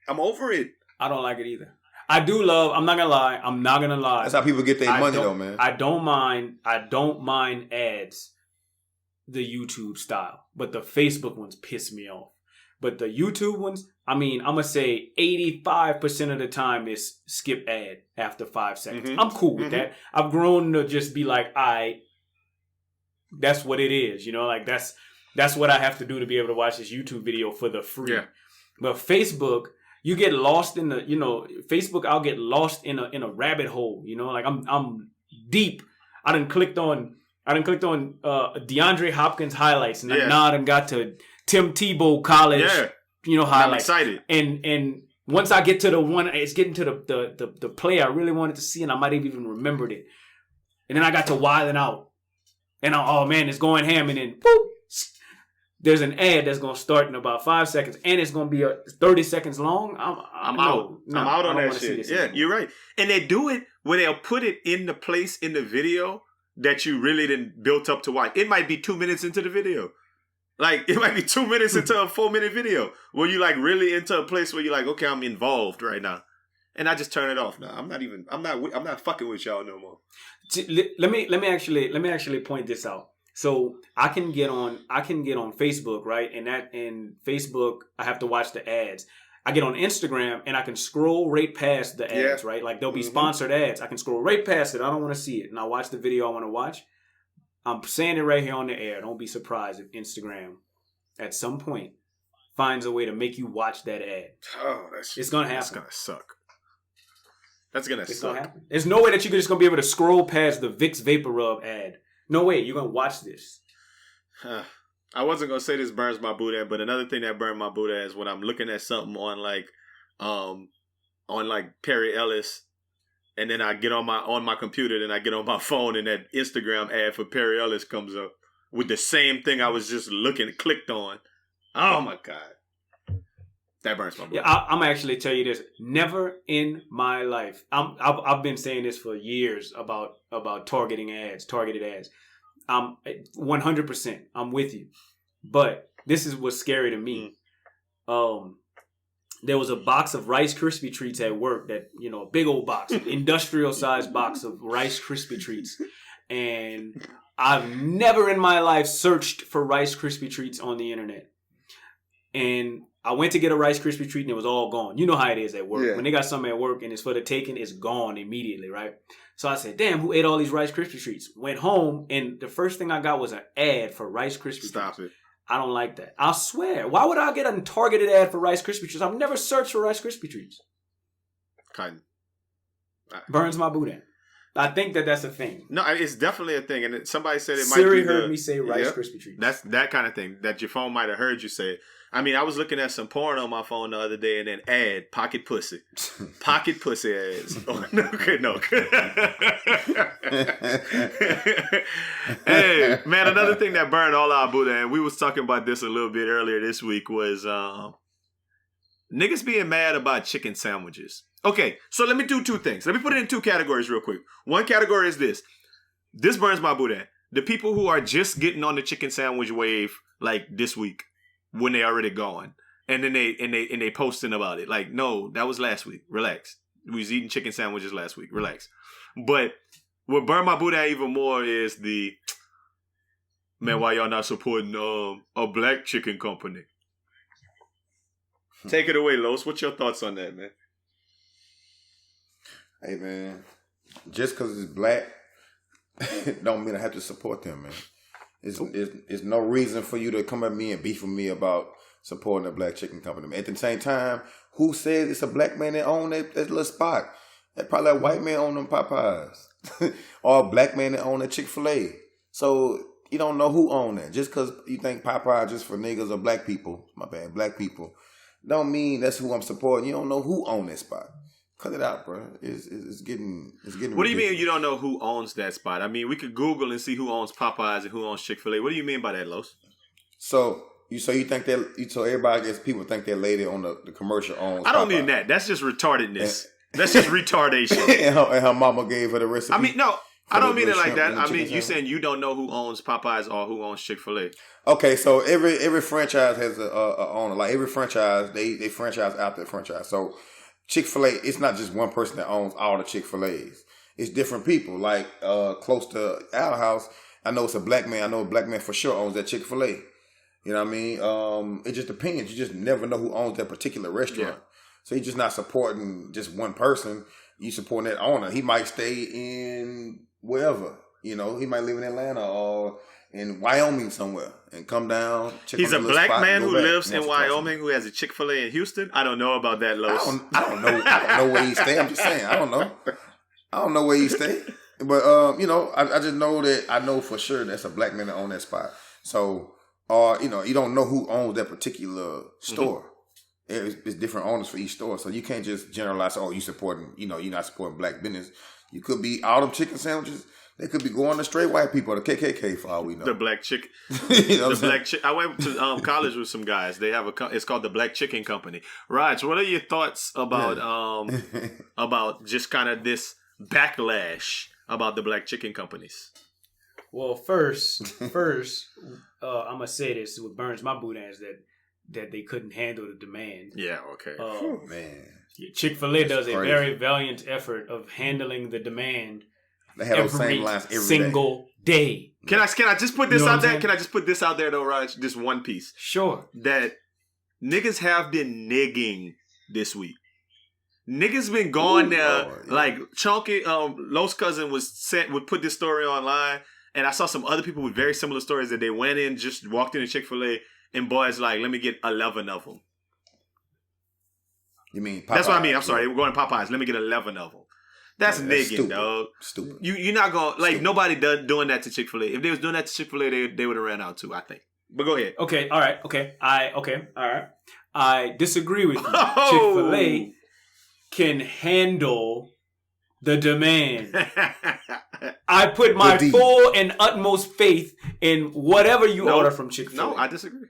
I'm over it. I don't like it either. I do love, I'm not gonna lie. That's how people get their money though, man. I don't mind ads, the YouTube style, but the Facebook ones piss me off. But the YouTube ones, I mean, I'm gonna say 85% of the time is skip ad after 5 seconds. Mm-hmm. I'm cool with that. I've grown to just be like, that's what it is, you know, like that's what I have to do to be able to watch this YouTube video for the free. Yeah. But Facebook, you get lost in the, you know, Facebook, I'll get lost in a rabbit hole, you know, like I'm deep. I done clicked on DeAndre Hopkins highlights, and now I done got to Tim Tebow college, you know, highlights. I'm excited. And once I get to the one, it's getting to the play I really wanted to see, and I might have even remembered it. And then I got to wilding out, and oh man, it's going ham, and then boop, there's an ad that's gonna start in about 5 seconds, and it's gonna be 30 seconds long. I'm out. No, I'm out on that shit. Yeah, you're right. And they do it where they'll put it in the place in the video that you really didn't built up to watch. It might be 2 minutes into the video. Like, it might be 2 minutes into a 4-minute video where you like really into a place where you're like, okay, I'm involved right now. And I just turn it off now. I'm not fucking with y'all no more. Let me actually point this out. So I can get on Facebook, right? And Facebook, I have to watch the ads. I get on Instagram and I can scroll right past the ads, right? Like there'll be sponsored ads. I can scroll right past it. I don't want to see it. And I watch the video I want to watch. I'm saying it right here on the air. Don't be surprised if Instagram at some point finds a way to make you watch that ad. Oh, it's gonna happen. That's gonna suck. That's gonna suck. Gonna happen. There's no way that you're just gonna be able to scroll past the Vicks Vapor Rub ad. No way. You're gonna watch this. I wasn't gonna say this burns my boudin, but another thing that burned my boudin is when I'm looking at something on Perry Ellis. And then I get on my computer, then I get on my phone, and that Instagram ad for Perry Ellis comes up with the same thing I was just clicked on. Oh my God, that burns my blood. Yeah, I'm actually tell you this. Never in my life. I've been saying this for years about targeted ads. 100%. I'm with you, but this is what's scary to me. There was a box of Rice Krispie treats at work that, you know, a big old box, industrial sized box of Rice Krispie treats. And I've never in my life searched for Rice Krispie treats on the internet. And I went to get a Rice Krispie treat and it was all gone. You know how it is at work. Yeah. When they got something at work and it's for the taking, it's gone immediately, right? So I said, damn, who ate all these Rice Krispie treats? Went home and the first thing I got was an ad for Rice Krispie treats. Stop it. I don't like that. I swear. Why would I get a targeted ad for Rice Krispie treats? I've never searched for Rice Krispie treats. Kind of. Burns my boudin. I think that's a thing. No, it's definitely a thing. And somebody said it Siri might be heard me say Rice Krispie treats. That's that kind of thing that your phone might have heard you say. I mean, I was looking at some porn on my phone the other day and then ad, pocket pussy. Pocket pussy ads. Oh, no. Hey, man, another thing that burned all our boudin, and we was talking about this a little bit earlier this week, was niggas being mad about chicken sandwiches. Okay, so let me do two things. Let me put it in two categories real quick. One category is this. This burns my boudin. The people who are just getting on the chicken sandwich wave like this week when they already gone. And then they posting about it. Like, no, that was last week. Relax. We was eating chicken sandwiches last week. Relax. But what burned my boudin even more is man, why y'all not supporting a black chicken company? Take it away, Los. What's your thoughts on that, man? Hey, man, just because it's black don't mean I have to support them, man. It's no reason for you to come at me and beef with me about supporting a black chicken company. At the same time, who said it's a black man that owned that little spot? That probably a white man owned them Popeyes. or a black man that own a Chick-fil-A. So you don't know who own that. Just because you think Popeye just for niggas or black people, black people, don't mean that's who I'm supporting. You don't know who own that spot. Cut it out, bro. It's getting. What do you mean you don't know who owns that spot? I mean, we could Google and see who owns Popeyes and who owns Chick-fil-A. What do you mean by that, Los? So you think that everybody gets people think that lady on the commercial owns. I don't Popeye. mean that. That's just retardedness. That's just retardation. and her mama gave her the recipe. I mean, no, I don't mean it like that. I mean, you saying you don't know who owns Popeyes or who owns Chick-fil-A. Okay, so every franchise has a owner. Like every franchise, they franchise out their franchise. So Chick-fil-A, it's not just one person that owns all the Chick-fil-A's. It's different people. Like close to our house, I know it's a black man. I know a black man for sure owns that Chick-fil-A. You know what I mean? It just depends. You just never know who owns that particular restaurant. Yeah. So you're just not supporting just one person. You supporting that owner. He might stay in wherever. You know, he might live in Atlanta or in Wyoming somewhere and come down. He's a black man who lives in Wyoming who has a Chick-fil-A in Houston. I don't know about that, Los. I don't know. I don't know where he stay. I'm just saying. I don't know where he stay. But you know, I just know that I know for sure that's a black man that owns that spot. So, you know, you don't know who owns that particular store. Mm-hmm. It's different owners for each store, so you can't just generalize. Oh, you're not supporting black business. You could be all them chicken sandwiches. They could be going to straight white people or the KKK for all we know. The black chicken. You know the black chicken. I went to college with some guys. They have it's called the Black Chicken Company. Raj, what are your thoughts about about just kind of this backlash about the black chicken companies? Well, first, I'm gonna say this: what burns my boot ass that they couldn't handle the demand. Yeah. Okay. Man, Chick-fil-A does a very valiant effort of handling the demand. They have those same lines every single day. Can I just put this out there? Can I just put this out there though, Raj? Just one piece. Sure. That niggas have been nigging this week. Niggas been going there. Lord, yeah. Like Chunky, Los cousin would put this story online, and I saw some other people with very similar stories that they went in, just walked into Chick-fil-A, and boys like, let me get 11 of them. You mean Popeyes? That's what I mean. I'm sorry. We're going to Popeyes. Let me get 11 of them. That's nigging, stupid. Dog. Stupid. You're not going to, like, stupid. Nobody doing that to Chick-fil-A. If they was doing that to Chick-fil-A, they would have ran out too, I think. But go ahead. Okay, all right, all right. I disagree with you. Chick-fil-A can handle the demand. I put my full and utmost faith in whatever you order from Chick-fil-A. No, I disagree.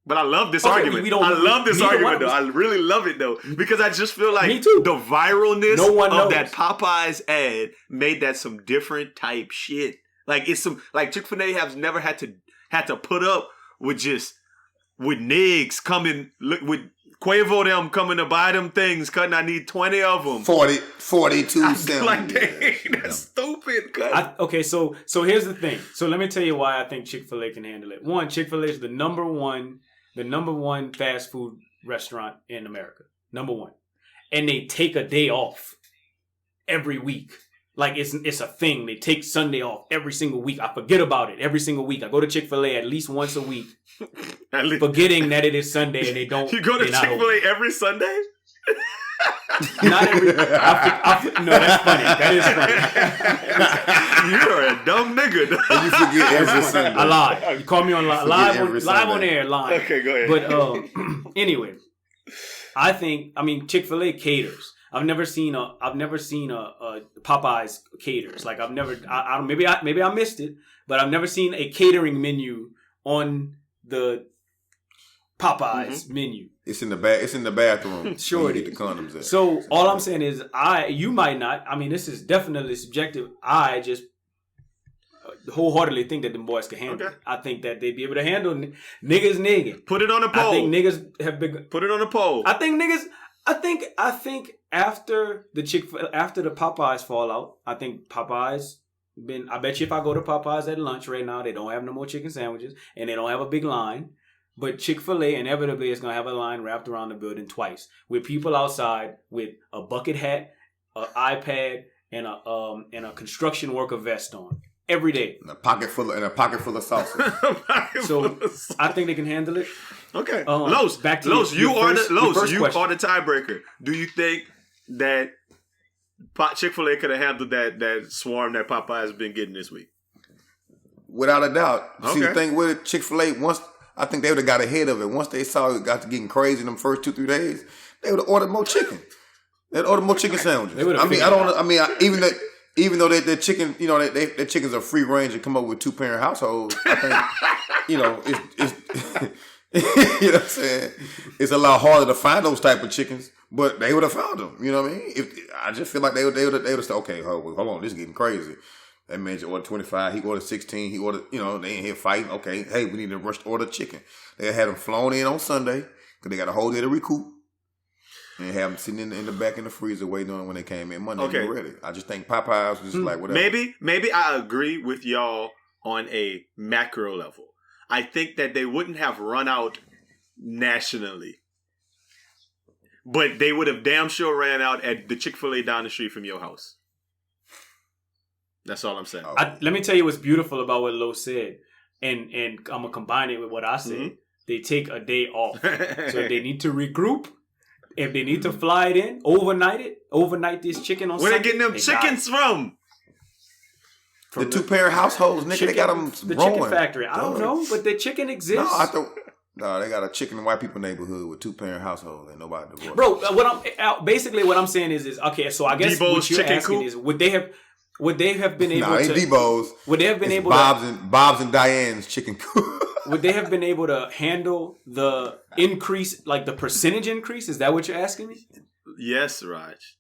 But I love this argument. I love this argument, though. I really love it, though. Because I just feel like the viralness of that Popeyes ad made that some different type shit. Like, it's some, like, Chick-fil-A has never had to put up with niggas coming, with Quavo them coming to buy them things, cutting. I need 20 of them. 42 cents. Like, dang, that's stupid. Okay, so here's the thing. So let me tell you why I think Chick-fil-A can handle it. One, Chick-fil-A is the number one fast food restaurant in America. Number one. And they take a day off every week. Like it's a thing. They take Sunday off every single week. I forget about it every single week. I go to Chick-fil-A at least once a week, forgetting that it is Sunday and they don't. You go to Chick-fil-A every Sunday? Not every. No, that's funny. That is funny. You're a dumb nigga. And you forget every Sunday. I lied. You call me on live on air lying. Okay, go ahead. But anyway, I mean Chick-fil-A caters. I've never seen a Popeyes caters. Like maybe I missed it, but I've never seen a catering menu on the Popeyes menu. It's in the bathroom. Sure, you get the condoms there. So all I'm saying is, you might not. I mean, this is definitely subjective. I just wholeheartedly think that the boys can handle it. I think that they'd be able to handle niggas nigging. Put it on a poll. I think niggas have been. Put it on a poll. I think niggas. I think after the Popeyes fallout, I think Popeyes I bet you if I go to Popeyes at lunch right now, they don't have no more chicken sandwiches and they don't have a big line. But Chick-fil-A inevitably is gonna have a line wrapped around the building twice with people outside with a bucket hat, an iPad, and a construction worker vest on every day. And a pocket full of sausage. I think they can handle it. Okay, Los, you are the tiebreaker. Do you think that Chick-fil-A could have handled that swarm that Popeye's been getting this week. Without a doubt. See, the Okay. thing with it, Chick-fil-A, once I think they would have got ahead of it. Once they saw it got to getting crazy in them first 2-3 days, they would have ordered more chicken. They'd order more chicken sandwiches. They would've I mean, figured it out. Even though their chicken, you know, their chickens are free range and come up with 2-parent households. I think, you know, it's you know what I'm saying. It's a lot harder to find those type of chickens, but they would have found them. You know what I mean? I just feel like they would have said, okay, hold on, this is getting crazy. That man just ordered 25. He ordered 16. He ordered, you know, they ain't here fighting. Okay, hey, we need to rush to order chicken. They had them flown in on Sunday because they got a whole day to recoup. And have them sitting in the back in the freezer waiting on them when they came in Monday. Okay. They were ready. I just think Popeyes was just like, whatever. Maybe I agree with y'all on a macro level. I think that they wouldn't have run out nationally, but they would have damn sure ran out at the Chick-fil-A down the street from your house. That's all I'm saying. Oh. Let me tell you what's beautiful about what Lo said, and I'm gonna combine it with what I said. Mhm. They take a day off, so if they need to regroup, if they need to fly it in, overnight this chicken on Where Sunday. they getting them got chickens it. from? The 2-parent households, nigga, they got them the growing. chicken factory. I don't Duh. know, but the chicken exists. No, I thought. No, they got a chicken in white people neighborhood with 2-parent household and nobody divorced. Bro, what I'm saying is okay. So I guess Debo's what you're chicken asking coop? is would they have been able Nah, ain't to? Debo's. Would they have been It's able Bob's and Diane's chicken coop. Would they have been able to handle the increase, like the percentage increase? Is that what you're asking me? Yes, Raj.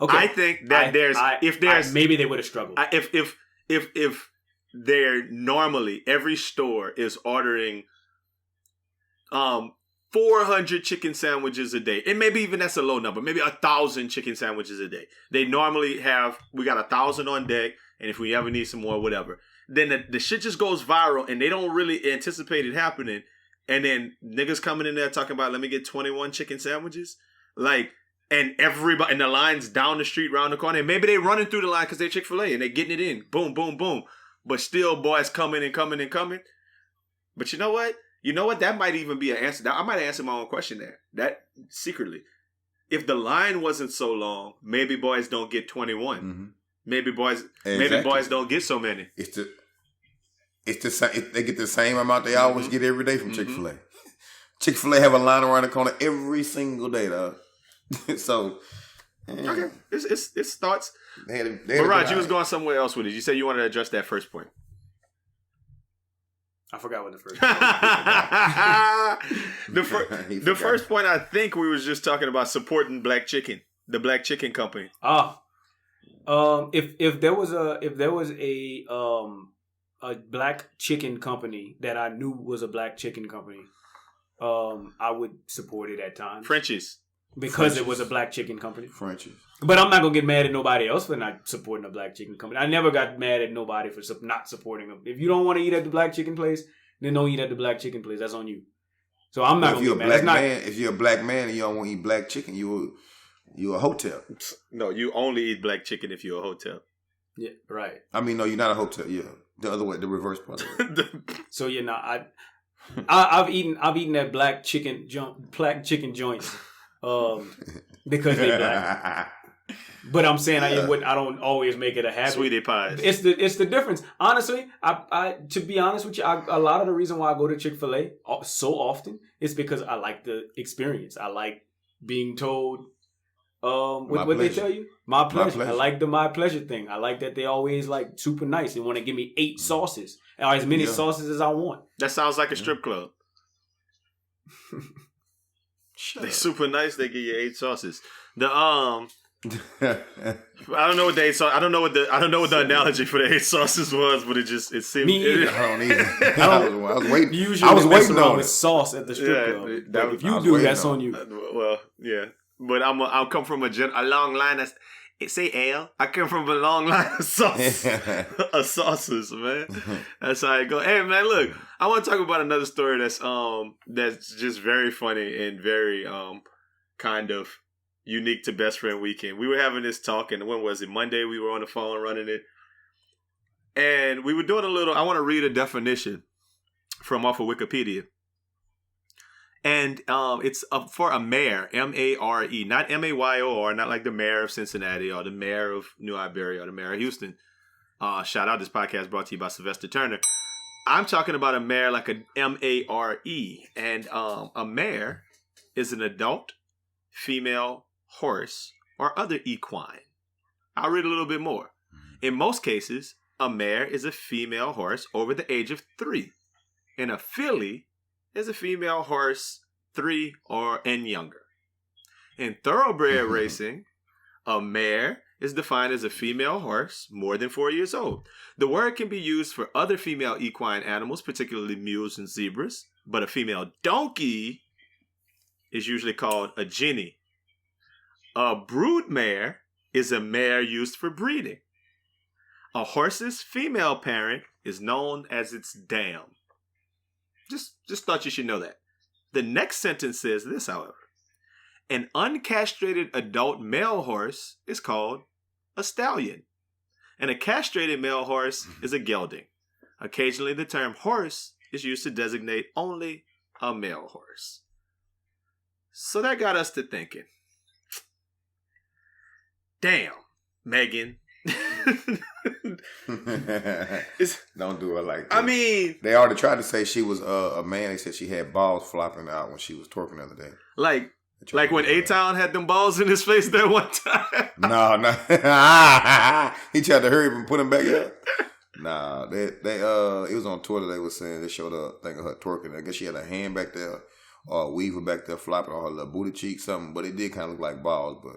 Okay, I think that maybe they would have struggled. if they're normally every store is ordering 400 chicken sandwiches a day, and maybe even that's a low number, maybe 1,000 chicken sandwiches a day. They normally we got 1,000 on deck, and if we ever need some more, whatever. Then the shit just goes viral, and they don't really anticipate it happening. And then niggas coming in there talking about, let me get 21 chicken sandwiches, like, and everybody, and the line's down the street, round the corner, and maybe they running through the line because they're Chick-fil-A and they getting it in, boom, boom, boom. But still, boys coming and coming and coming. But you know what? That might even be an answer. I might answer my own question there. That secretly, if the line wasn't so long, maybe boys don't get 21. Mm-hmm. Maybe boys Exactly. don't get so many. It's the same. They get the same amount they always get every day from Mhm. Chick-fil-A. Chick-fil-A have a line around the corner every single day, dog. So, Okay, it's thoughts. They had But Raj, you was going somewhere else with it. You said you wanted to address that first point. I forgot what the first. The first point, I think we was just talking about supporting Black Chicken, the Black Chicken Company. If there was a black chicken company that I knew was a black chicken company, I would support it at times. Frenchies. Because it was a black chicken company. Frenchies. But I'm not gonna get mad at nobody else for not supporting a black chicken company. I never got mad at nobody for not supporting them. If you don't want to eat at the black chicken place, then don't eat at the black chicken place. That's on you. So I'm not If gonna you're get a mad. black man, if you're a black man and you don't want to eat black chicken, you a hotel. No, you only eat black chicken if you're a hotel. Yeah, right. I mean, no, you're not a hotel. Yeah, the other way, the reverse part. So you know, I've eaten at black chicken joints because they black. But I'm saying I don't always make it a habit. Sweetie pies. It's the difference. Honestly, I to be honest with you, a lot of the reason why I go to Chick-fil-A so often is because I like the experience. I like being told what they tell you. My pleasure. I like the my pleasure thing. I like that they always like super nice. They want to give me 8 sauces or as many sauces as I want. That sounds like a strip club. They super nice. They give you 8 sauces. I don't know what the 8 sauce. I don't know what the analogy for the 8 sauces was, but it seemed. Me either. I don't either. I was waiting. Usually, I was waiting on with sauce at the strip club. But if you do, that's on you. Well, yeah, but I'll come from a long line. Say L. I come from a long line of sauce, of sauces, man. That's how I go. Hey, man, look, I want to talk about another story that's just very funny and very kind of unique to Best Friend Weekend. We were having this talk, and when was it? Monday. We were on the phone running it, and we were doing I want to read a definition from off of Wikipedia. And it's for a mayor, M-A-R-E, not M-A-Y-O-R, not like the mayor of Cincinnati or the mayor of New Iberia or the mayor of Houston. Shout out, this podcast brought to you by Sylvester Turner. I'm talking about a mare like a M-A-R-E. And a mare is an adult female horse or other equine. I'll read a little bit more. In most cases, a mare is a female horse over the age of 3. And a filly is a female horse 3 and younger. In thoroughbred racing, a mare is defined as a female horse more than 4 years old. The word can be used for other female equine animals, particularly mules and zebras, but a female donkey is usually called a jenny. A brood mare is a mare used for breeding. A horse's female parent is known as its dam. Just thought you should know that. The next sentence says this, however. An uncastrated adult male horse is called a stallion. And a castrated male horse is a gelding. Occasionally, the term horse is used to designate only a male horse. So that got us to thinking. Damn, Megan. Don't do her like that. I mean, they already tried to say she was a man. They said she had balls flopping out when she was twerking the other day. Like when A-Town had them balls in his face that one time. No. He tried to hurry up and put him back up. Nah, they it was on Twitter. They were saying they showed a thing of her twerking. I guess she had a hand back there or a weaver back there flopping on her little booty cheek, something. But it did kind of look like balls. But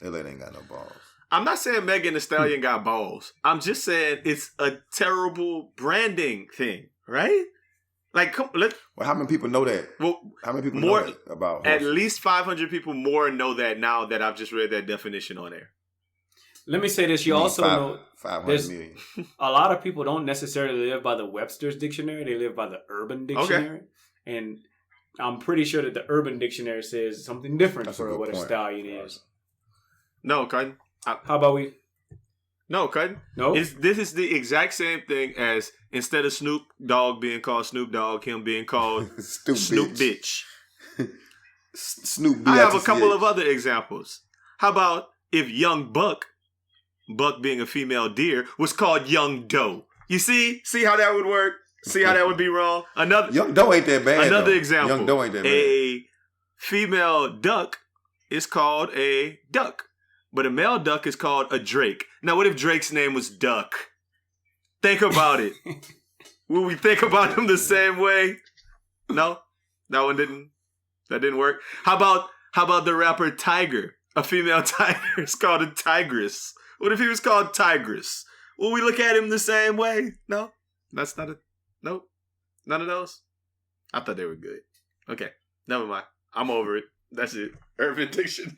that lady ain't got no balls. I'm not saying Megan Thee Stallion got balls. I'm just saying it's a terrible branding thing, right? Like, well, how many people know that? Well, how many people more, know that about horses? At least 500 people more know that now that I've just read that definition on there. Let me say this. You also know 500 million. A lot of people don't necessarily live by the Webster's Dictionary. They live by the Urban Dictionary. Okay. And I'm pretty sure that the Urban Dictionary says something different for what a stallion is. No, Cutting. How about we? No, Cutting. No. This is the exact same thing as instead of Snoop Dogg being called Snoop Dogg, him being called Snoop Bitch. Snoop. I have a couple of other examples. How about if Young Buck being a female deer, was called Young Doe? You see how that would work? See how that would be wrong? Another Young Doe ain't that bad. Another example. Young Doe ain't that bad. A female duck is called a duck. But a male duck is called a drake. Now, what if Drake's name was Duck? Think about it. Will we think about him the same way? No? That didn't work. How about the rapper Tiger? A female tiger is called a tigress. What if he was called Tigress? Will we look at him the same way? No? That's not nope. None of those? I thought they were good. Okay. Never mind. I'm over it. That's it. Urban Dictionary.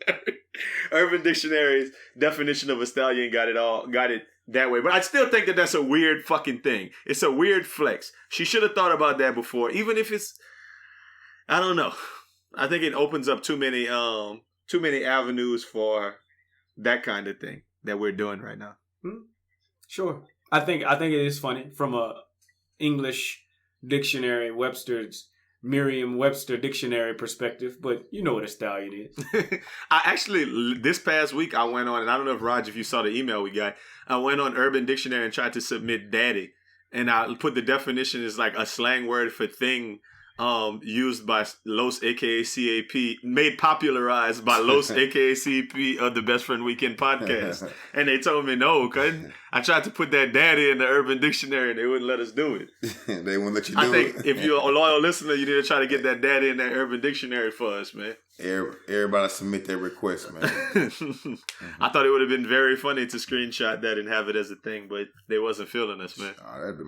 Urban Dictionary's definition of a stallion got it that way. But I still think that that's a weird fucking thing. It's a weird flex. She should have thought about that before. Even if it's, I don't know. I think it opens up too many avenues for that kind of thing that we're doing right now. Sure. I think it is funny from a English dictionary, Merriam-Webster dictionary perspective, but you know what a stallion is. I actually, this past week, I went on, and I don't know if you saw the email we got. I went on Urban Dictionary and tried to submit daddy, and I put the definition as like a slang word for thing used by Los aka CAP, made popularized by Los aka CAP of the Best Friend Weekend podcast. And they told me no, cuz I tried to put that daddy in the Urban Dictionary and they wouldn't let us do it. They wouldn't let you do it. I think if you're a loyal listener, you need to try to get that daddy in that Urban Dictionary for us, man. Everybody submit their request, man. I thought it would have been very funny to screenshot that and have it as a thing, but they wasn't feeling us, man. Oh, that'd be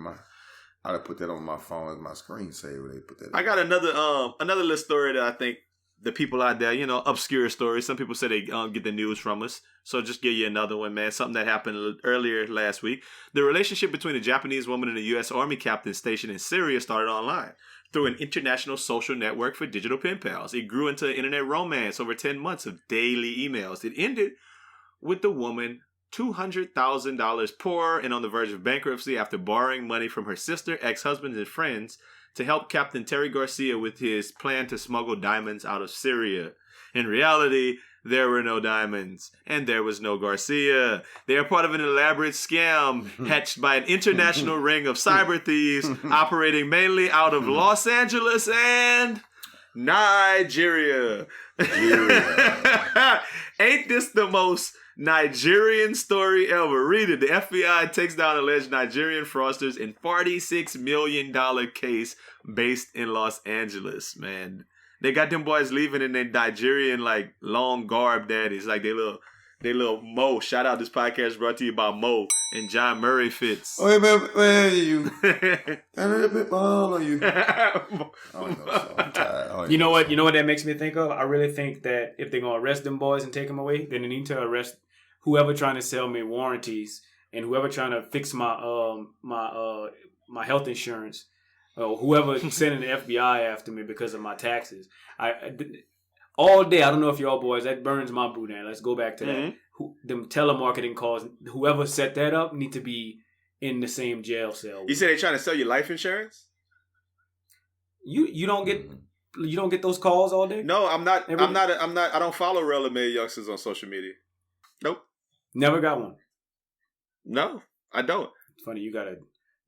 I'd have put that on my phone as my screensaver. They put that. I got another little story that I think the people out there, obscure stories. Some people say they get the news from us. So just give you another one, man. Something that happened earlier last week. The relationship between a Japanese woman and a U.S. Army captain stationed in Syria started online through an international social network for digital pen pals. It grew into an internet romance over 10 months of daily emails. It ended with the woman $200,000 poor and on the verge of bankruptcy after borrowing money from her sister, ex-husbands, and friends to help Captain Terry Garcia with his plan to smuggle diamonds out of Syria. In reality, there were no diamonds, and there was no Garcia. They are part of an elaborate scam hatched by an international ring of cyber thieves operating mainly out of Los Angeles and Nigeria. Ain't this the most Nigerian story ever? Read it. The FBI takes down alleged Nigerian fraudsters in $46 million case based in Los Angeles, man. They got them boys leaving in their Nigerian, like, long garb daddies. Like, they little Mo. Shout out, this podcast brought to you by Mo and John Murray fits. Oh, hey, man, where are you? A little bit all of you. Oh, no, so I'm tired. You know what? You know what that makes me think of? I really think that if they're gonna arrest them boys and take them away, then they need to arrest whoever trying to sell me warranties and whoever trying to fix my my health insurance. Whoever sending the FBI after me because of my taxes. All day, I don't know if y'all boys, that burns my boudin. Let's go back to that. Them telemarketing calls, whoever set that up need to be in the same jail cell. You said they trying to sell you life insurance? You don't get those calls all day? No, I'm not. I don't follow relevant youngsters on social media. Nope. Never got one. No, I don't. It's funny, you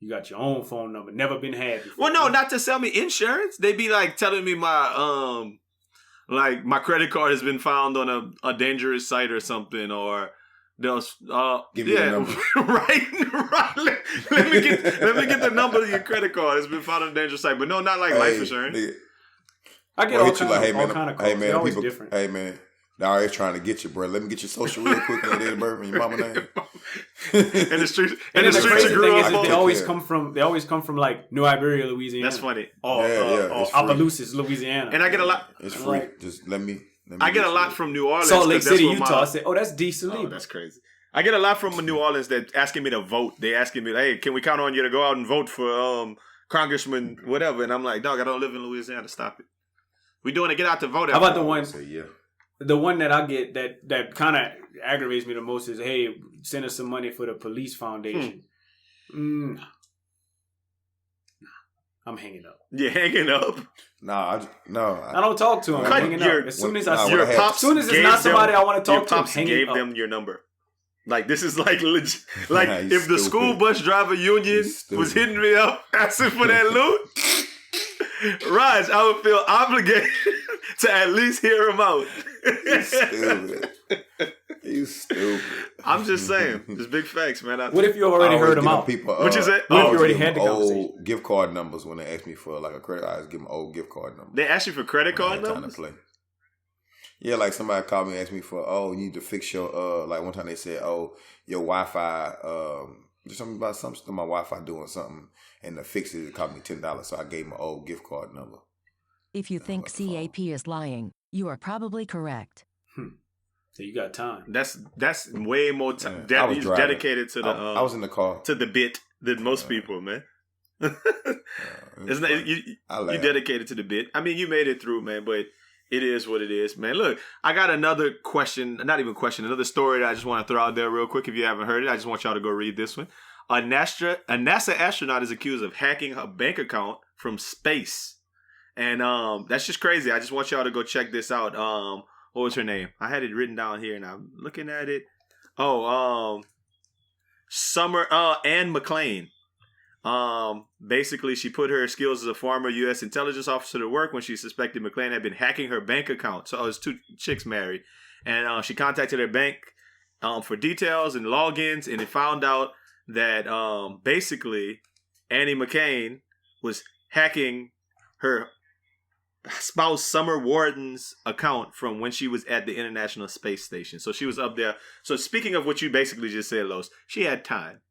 got your own phone number. Never been had before. Well, no, not to sell me insurance. They be like telling me my like my credit card has been found on a dangerous site or something, or they'll give me the number. right. Let me get the number of your credit card. It's been found on a dangerous site, but no, not like life insurance. Nigga. I get all kind of calls. Hey man, They're always people, different. Hey man, they're always trying to get you, bro. Let me get your social real quick and date of birth and your mama name. And the streets the crazy you grew thing is up that on. they always come from like New Iberia, Louisiana. That's funny. Or Opelousas, Louisiana. And I get a lot. It's free. Like, Just let me I get a lot from New Orleans. Salt Lake 'cause that's City, where Utah. I say, oh, that's D. Saliba. Oh, that's crazy. I get a lot from New Orleans that asking me to vote. They asking me, hey, can we count on you to go out and vote for Congressman whatever? And I'm like, dog, I don't live in Louisiana. Stop it. We doing to get out to vote. How about the one? Yeah. The one that I get that kind of aggravates me the most is, hey, send us some money for the police foundation. I'm hanging up. You're hanging up? I don't talk to him. I'm hanging up. As soon as as soon as it's not somebody I want to talk to, I'm hanging gave up. them your number. Like, this is like legit. Like, Nah, if the school bus driver union was hitting me up asking for that loot, Raj, I would feel obligated to at least hear him out. You stupid. I'm just saying. It's big facts, man. What if you already heard him out? What you said? What if you already had the conversation? Old gift card numbers when they ask me for like a credit. I just give them old gift card numbers. They ask you for credit card Time numbers? to play. Yeah, like somebody called me and asked me for, you need to fix your, like one time they said, your Wi-Fi, just something about my Wi-Fi doing something, and to fix it cost me $10, so I gave them an old gift card number. If you think CAP is lying, you are probably correct. So you got time. That's way more time. I was He's driving. dedicated to the. I was in the car to the bit than most people, man. Isn't that you dedicated to the bit? I mean, you made it through, man. But it is what it is, man. Look, I got another question. Not even question. Another story that I just want to throw out there real quick. If you haven't heard it, I just want y'all to go read this one. A NASA astronaut is accused of hacking a bank account from space, and that's just crazy. I just want y'all to go check this out. What was her name? I had it written down here, and I'm looking at it. Anne McClain. Basically, she put her skills as a former U.S. intelligence officer to work when she suspected McClain had been hacking her bank account. So, it was two chicks married, and she contacted her bank for details and logins, and it found out that basically Annie McClain was hacking her spouse Summer Warden's account from when she was at the International Space Station. So she was up there. So speaking of what you basically just said, Los, she had time.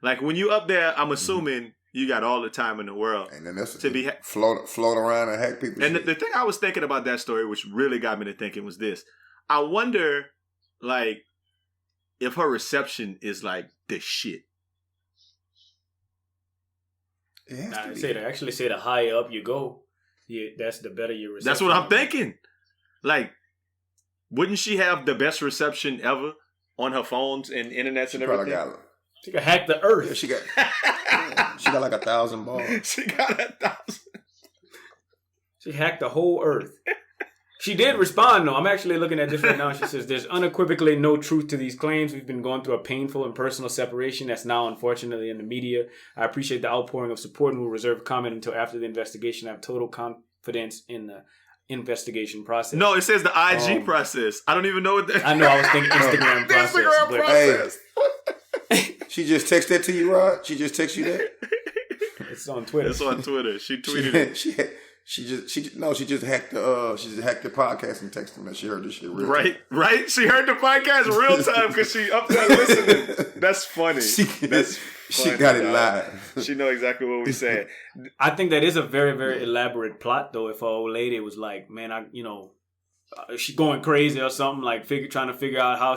Like when you up there, I'm assuming you got all the time in the world. And then that's to be float around and hack people. And the thing I was thinking about that story, which really got me to thinking, was this. I wonder, like, if her reception is like the shit. They actually say the higher up you go, that's the better your reception. That's what I'm thinking. Like, wouldn't she have the best reception ever on her phones and internets and everything? She could hack the earth. Yeah, she got like 1,000 balls. She got 1,000. She hacked the whole earth. She did respond, though. I'm actually looking at this right now. She says, there's unequivocally no truth to these claims. We've been going through a painful and personal separation that's now, unfortunately, in the media. I appreciate the outpouring of support and will reserve comment until after the investigation. I have total confidence in the investigation process. No, it says the IG process. I don't even know what that I know, I was thinking Instagram process. Instagram but process. Hey, she just texted that to you, Rod? She just texted you that? It's on Twitter. It's on Twitter. She tweeted it. She just hacked the podcast and texted him that she heard this shit real time. Right. She heard the podcast real time because she up there listening. That's funny. She got it live. She know exactly what we saying. I think that is a very, very elaborate plot, though. If an old lady was like, man, she going crazy or something, like trying to figure out how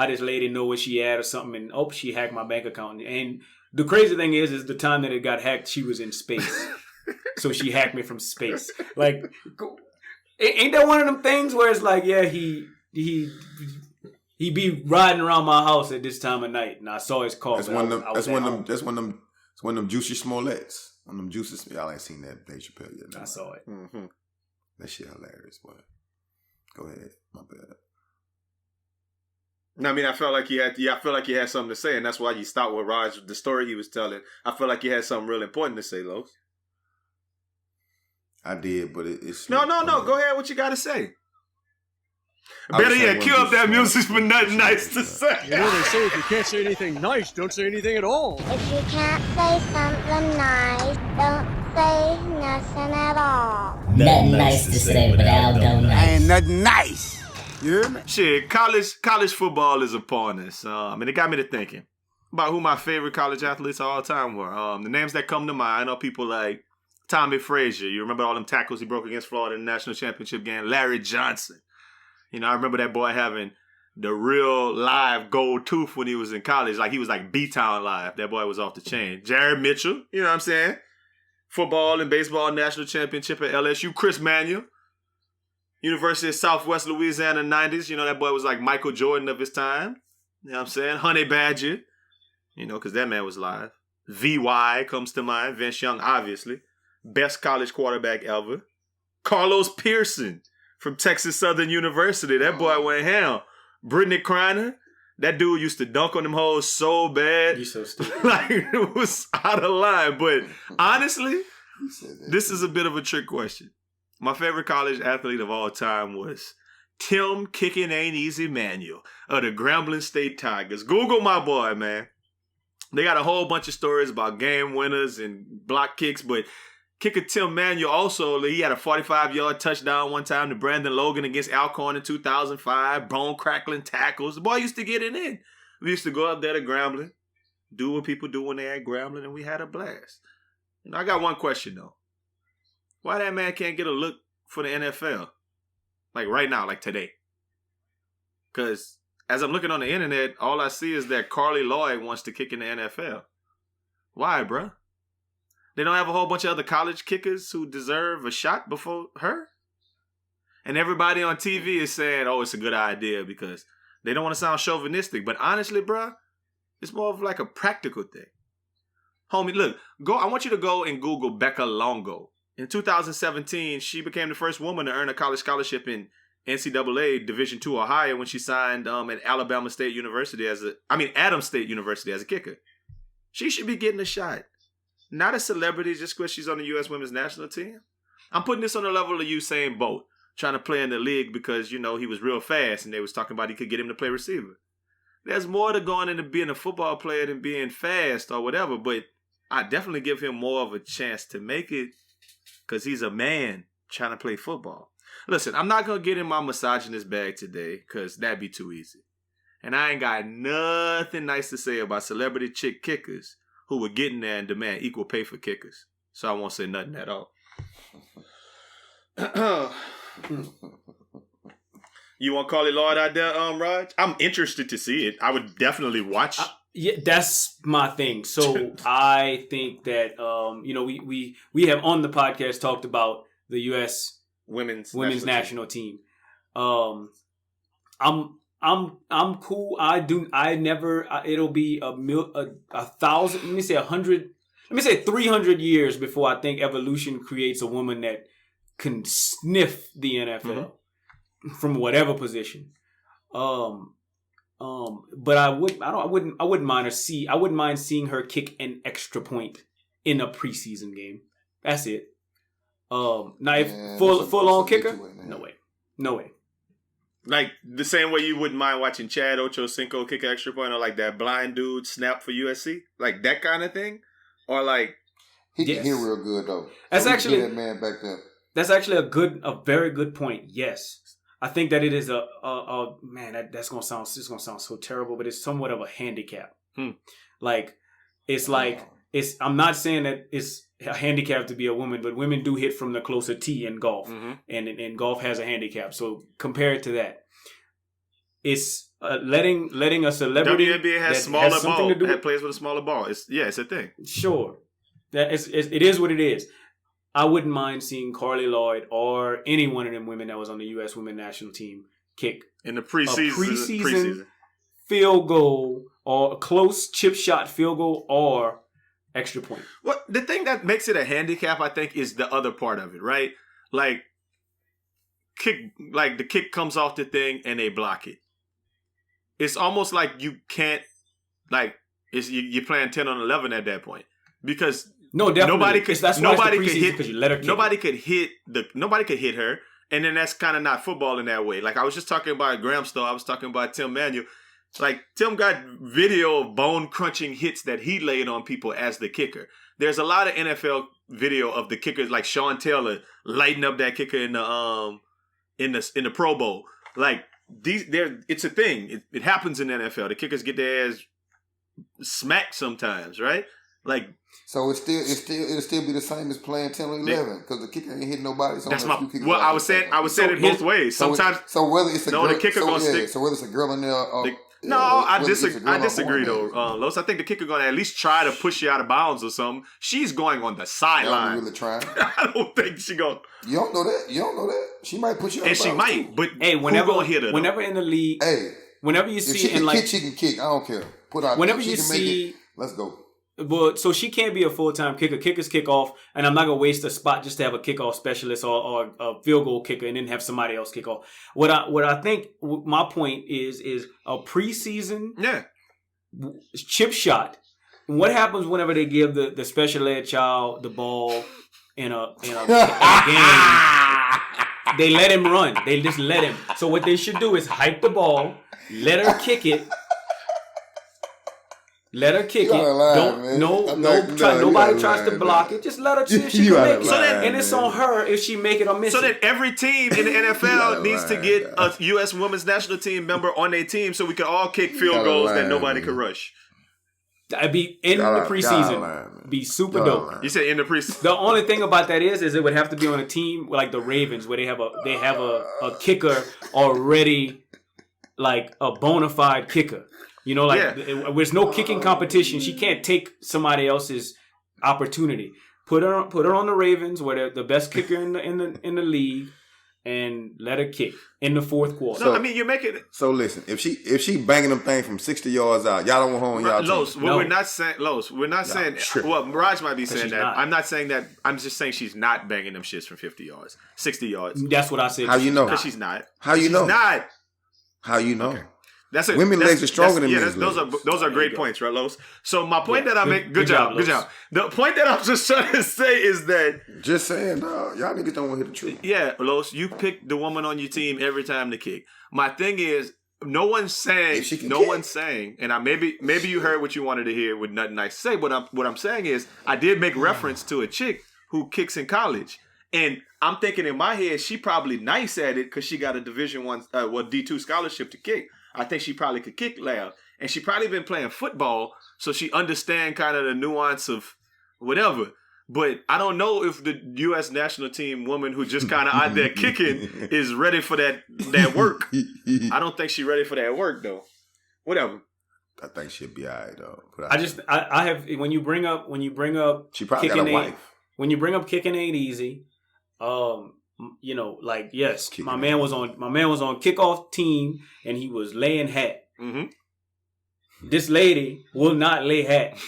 this lady know where she at or something, and she hacked my bank account. And the crazy thing is the time that it got hacked, she was in space. So she hacked me from space. Like, ain't that one of them things where it's like, yeah, he be riding around my house at this time of night, and I saw his car. That's one of them Juicy Smollett's. One of them juices. Y'all ain't seen that Dave Chappelle yet. No. I saw it. Mm-hmm. That shit hilarious, boy. Go ahead. My bad. I mean, I felt like he had something to say, and that's why you stopped with Raj, the story he was telling. I felt like he had something real important to say, Los. I did, but it's... No. Go ahead. What you got to say? Better yet, cue up that music for nothing nice to say. You know they say if you can't say anything nice, don't say anything at all. If you can't say something nice, don't say nothing at all. Nothing nice to say, but Al don't nice. Ain't nothing nice. You hear me? Shit, college football is upon us. And it got me to thinking about who my favorite college athletes of all time were. The names that come to mind are people like Tommy Frazier. You remember all them tackles he broke against Florida in the national championship game? Larry Johnson. I remember that boy having the real live gold tooth when he was in college. Like, he was like B-Town live. That boy was off the chain. Jared Mitchell, you know what I'm saying? Football and baseball national championship at LSU. Chris Manuel, University of Southwest Louisiana 90s. That boy was like Michael Jordan of his time. You know what I'm saying? Honey Badger, because that man was live. VY comes to mind. Vince Young, obviously. Best college quarterback ever. Carlos Pearson from Texas Southern University. That boy went ham. Brittany Griner. That dude used to dunk on them hoes so bad. You so stupid. Like, it was out of line. But honestly, this is a bit of a trick question. My favorite college athlete of all time was Tim Kicking Ain't Easy Manuel of the Grambling State Tigers. Google my boy, man. They got a whole bunch of stories about game winners and block kicks, but kicker Tim Manuel also, he had a 45-yard touchdown one time to Brandon Logan against Alcorn in 2005. Bone-crackling tackles. The boy used to get it in. We used to go up there to Grambling, do what people do when they're at Grambling, and we had a blast. I got one question, though. Why that man can't get a look for the NFL? Like right now, like today. Because as I'm looking on the internet, all I see is that Carly Lloyd wants to kick in the NFL. Why, bruh? They don't have a whole bunch of other college kickers who deserve a shot before her? And everybody on TV is saying, oh, it's a good idea because they don't want to sound chauvinistic. But honestly, bruh, it's more of like a practical thing. Homie, look, I want you to go and Google Becca Longo. In 2017, she became the first woman to earn a college scholarship in NCAA Division II Ohio when she signed at Adams State University as a kicker. She should be getting a shot. Not a celebrity just because she's on the U.S. women's national team. I'm putting this on the level of Usain Bolt, trying to play in the league because, he was real fast and they was talking about he could get him to play receiver. There's more to going into being a football player than being fast or whatever, but I definitely give him more of a chance to make it because he's a man trying to play football. Listen, I'm not going to get in my misogynist bag today because that'd be too easy. And I ain't got nothing nice to say about celebrity chick kickers who were getting there and demand equal pay for kickers. So I won't say nothing at all. You want Carly Lloyd out there, Raj? I'm interested to see it. I would definitely watch. Yeah, that's my thing. So I think that we have on the podcast talked about the U.S. women's national team. I'm cool. It'll be a thousand. Let me say 300 years before I think evolution creates a woman that can sniff the NFL from whatever position. But I wouldn't mind seeing her kick an extra point in a preseason game. That's it. Now if full on kicker, no way. Like the same way you wouldn't mind watching Chad Ochocinco kick an extra point, or like that blind dude snap for USC, like that kind of thing, or like he can hit real good though. That's actually that man back there. That's actually a very good point. Yes, I think that it is a man. That's gonna sound so terrible, but it's somewhat of a handicap. Like it's I'm not saying that it's a handicap to be a woman, but women do hit from the closer tee in golf, and golf has a handicap. So compare it to that. It's letting a celebrity WNBA has smaller ball. That plays with a smaller ball. It's a thing. Sure, it is what it is. I wouldn't mind seeing Carly Lloyd or any one of them women that was on the U.S. women's national team kick in the preseason field goal or a close chip shot field goal or extra point. Well, the thing that makes it a handicap, I think, is the other part of it, right? Like the kick comes off the thing and they block it. It's almost like you can't, like, you're playing 10 on 11 at that point because nobody could hit her, and then that's kind of not football in that way. Like I was just talking about Graham Stoll, I was talking about Tim Manuel. Like, Tim got video of bone-crunching hits that he laid on people as the kicker. There's a lot of NFL video of the kickers, like Sean Taylor lighting up that kicker in the Pro Bowl. Like, it's a thing. It happens in the NFL. The kickers get their ass smacked sometimes, right? Like, so it'll still be the same as playing 10 or 11 because the kicker ain't hitting nobody. So that's my. Well, I was saying it both ways. Sometimes. So whether it's a girl, the kicker gonna stick. So whether it's a girl in there. No, I disagree though, Los. I think the kicker gonna at least try to push you out of bounds or something. She's going on the sideline. Really trying. I don't think she gonna. You don't know that. She might put you out of bounds. And she might, but hey, whenever gonna hit her, whenever in the league, whenever you see if she can kick, she can kick. I don't care. Put out. Whenever you see, let's go. But so she can't be a full-time kicker. Kickers kick off, and I'm not gonna waste a spot just to have a kickoff specialist or a field goal kicker, and then have somebody else kick off. What I think my point is a preseason chip shot. What happens whenever they give the special ed child the ball in a game? They let him run. They just let him. So what they should do is hype the ball, let her kick it. Let her kick it. Nobody tries to block it. Just let her see if she can make it. And it's on her if she make it or miss it. So that every team in the NFL needs to get a U.S. women's national team member on their team so we can all kick field goals that nobody can rush. That'd be in the preseason. Be super dope. You said in the preseason. The only thing about that is it would have to be on a team like the Ravens where they have a kicker already, like a bona fide kicker. You know, like there's no kicking competition. She can't take somebody else's opportunity. Put her on the Ravens, where they're the best kicker in the league, and let her kick in the fourth quarter. So, I mean, you make it. So listen, if she banging them thing from 60 yards out, y'all don't want her on y'all Los, team. we're not saying Los. We're not saying. Well, Mirage might be saying that. I'm not saying that. I'm just saying she's not banging them shits from 50 yards, 60 yards. That's what I said. How you know? Because she's not. How you know? She's not. How you know? Okay. Women's legs are stronger than men's legs. Those are great points, right, Los? So my point that I make, good job. The point that I'm just trying to say is that just saying, y'all niggas don't want to hit the truth. Yeah, Los, you pick the woman on your team every time to kick. My thing is, no one's saying, and maybe you heard what you wanted to hear with nothing nice to say. But what I'm saying is, I did make reference to a chick who kicks in college, and I'm thinking in my head she probably nice at it because she got a Division I, D2 scholarship to kick. I think she probably could kick loud. And she probably been playing football, so she understand kind of the nuance of whatever. But I don't know if the U.S. national team woman who just kind of out there kicking is ready for that work. I don't think she's ready for that work, though. Whatever. I think she'll be all right, though. I have, when you bring up she probably got a wife. When you bring up kicking ain't easy, you know, like, yes, my man was on kickoff team and he was laying hat. Mm-hmm. This lady will not lay hat.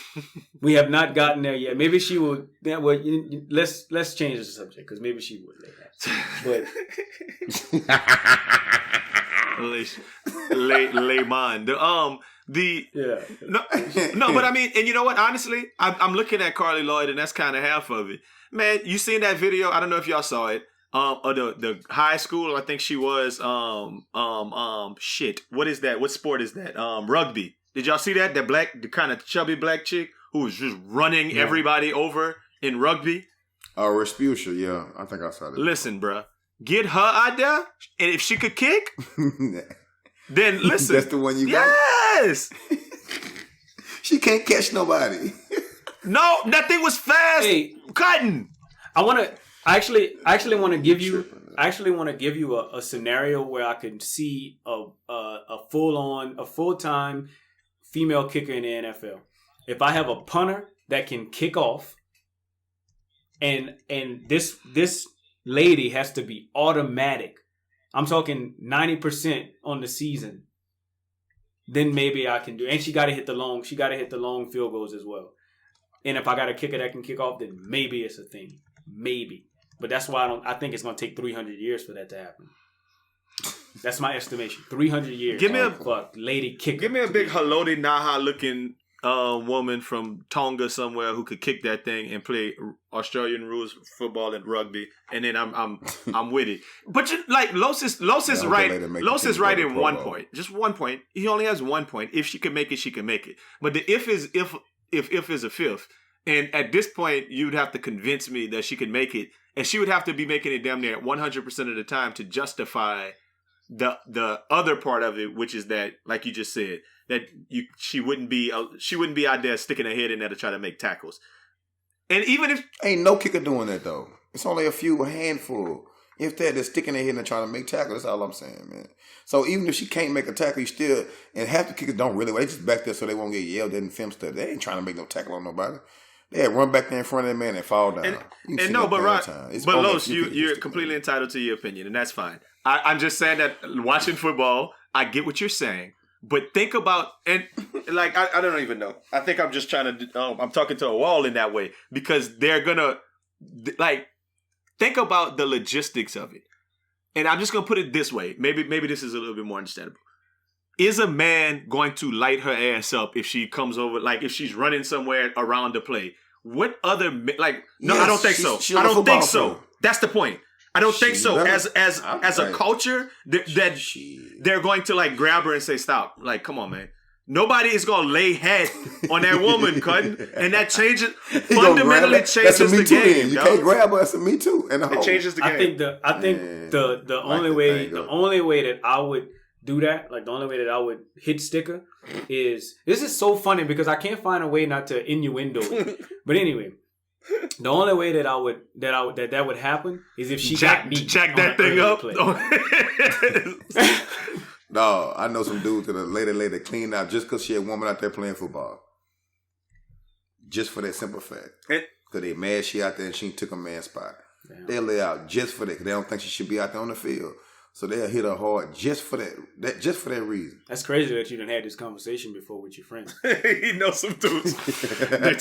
We have not gotten there yet. Maybe she will. Well, let's change the subject because maybe she would lay hat. But lay mine. No, but I mean, and you know what? Honestly, I'm looking at Carly Lloyd, and that's kind of half of it. Man, you seen that video? I don't know if y'all saw it. Or the high school. I think she was shit. What is that? What sport is that? Rugby. Did y'all see that? The kind of chubby black chick who was just running everybody over in rugby. Respucia, yeah, I think I saw that. Listen, bruh, get her out there, and if she could kick, then listen. That's the one you got. Yes. She can't catch nobody. No, that thing was fast. Hey, cutting. I actually want to give you a scenario where I can see a full-time female kicker in the NFL. If I have a punter that can kick off, and this lady has to be automatic. I'm talking 90% on the season. Then maybe I can do. And she got to hit the long field goals as well. And if I got a kicker that can kick off, then maybe it's a thing. Maybe. But that's why I think it's going to take 300 years for that to happen. That's my estimation. 300 years. Give me a lady kicker. Give me a big Haloti Naha looking woman from Tonga somewhere who could kick that thing and play Australian rules football and rugby, and then I'm with it. But Los is right. Los is right in 1 point. Just 1 point. He only has 1 point. If she can make it, she can make it. But the if is a fifth. And at this point, you'd have to convince me that she can make it. And she would have to be making it damn near 100% of the time to justify the other part of it, which is that, like you just said, that she wouldn't be out there sticking her head in there to try to make tackles. And even if ain't no kicker doing that though, it's only a handful. If they're sticking their head and trying to make tackles, that's all I'm saying, man. So even if she can't make a tackle, you still, and half the kickers don't really. They just back there so they won't get yelled at and film stuff. They ain't trying to make no tackle on nobody. They run back there in front of that man and fall down. And no, but right, but Los, you're completely entitled to your opinion, and that's fine. I'm just saying that watching football, I get what you're saying, but think about, and like I don't even know. I think I'm just trying to. I'm talking to a wall in that way because they're gonna think about the logistics of it, and I'm just gonna put it this way. Maybe this is a little bit more understandable. Is a man going to light her ass up if she comes over, like if she's running somewhere around the play? What other, like, no, yes, I don't think so. I don't think so. That's the point. I don't think so. As a culture, they're going to like grab her and say, stop. Like, come on, man. Nobody is going to lay head on that woman, Cutting. And that fundamentally changes the game. You can't grab her, that's a me too. And it changes the game. I think the only way that I would do that, like the only way that I would hit sticker is, this is so funny because I can't find a way not to innuendo it. But anyway, the only way that that would happen is if she jack that thing up. No, I know some dudes that later clean out just because she a woman out there playing football. Just for that simple fact. Because they mad she out there and she took a man's spot. Damn. They'll lay out just for that because they don't think she should be out there on the field. So they'll hit her hard just for that reason. That's crazy that you done had this conversation before with your friends. He knows some dudes. They used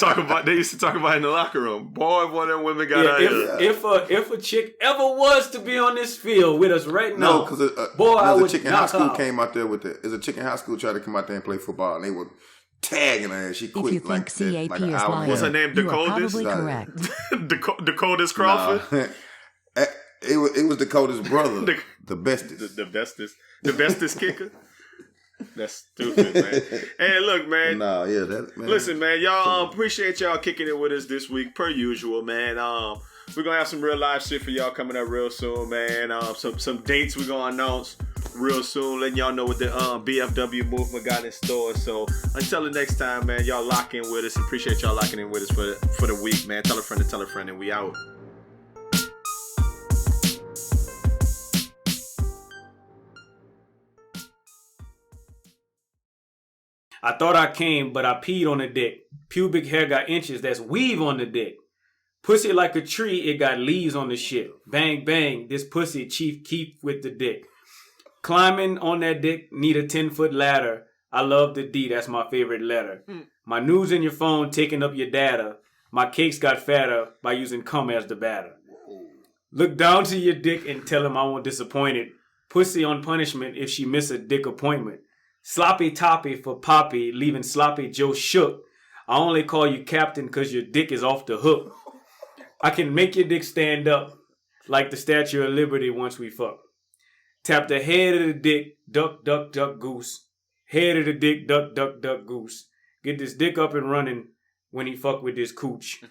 to talk about it in the locker room. Boy, one of them women got out here. If a chick ever was to be on this field with us right now, no, because a chick in high school came out there with it. There's a chick in high school tried to come out there and play football, and they were tagging her, and she quit. If you think CAP is lying, what's her name? you are probably correct. Dakota's Crawford. No. It was Dakota's brother, the bestest. The bestest kicker. That's stupid, man. Hey, look, man. Nah, yeah, that. Man. Listen, man, y'all appreciate y'all kicking it with us this week, per usual, man. We're gonna have some real live shit for y'all coming up real soon, man. Some dates we're gonna announce real soon, letting y'all know what the BFW movement got in store. So until the next time, man, y'all lock in with us. Appreciate y'all locking in with us for the week, man. Tell a friend, and we out. I thought I came, but I peed on the dick. Pubic hair got inches, that's weave on the dick. Pussy like a tree, it got leaves on the shit. Bang, bang, this pussy Chief Keef with the dick. Climbing on that dick, need a 10-foot ladder. I love the D. That's my favorite letter. My news in your phone taking up your data. My cakes got fatter by using cum as the batter. Look down to your dick and tell him I won't disappoint it. Pussy on punishment if she miss a dick appointment. Sloppy toppy for Poppy, leaving Sloppy Joe shook. I only call you captain cause your dick is off the hook. I can make your dick stand up like the Statue of Liberty once we fuck. Tap the head of the dick, duck, duck, duck, goose. Head of the dick, duck, duck, duck, goose. Get this dick up and running when he fuck with this cooch.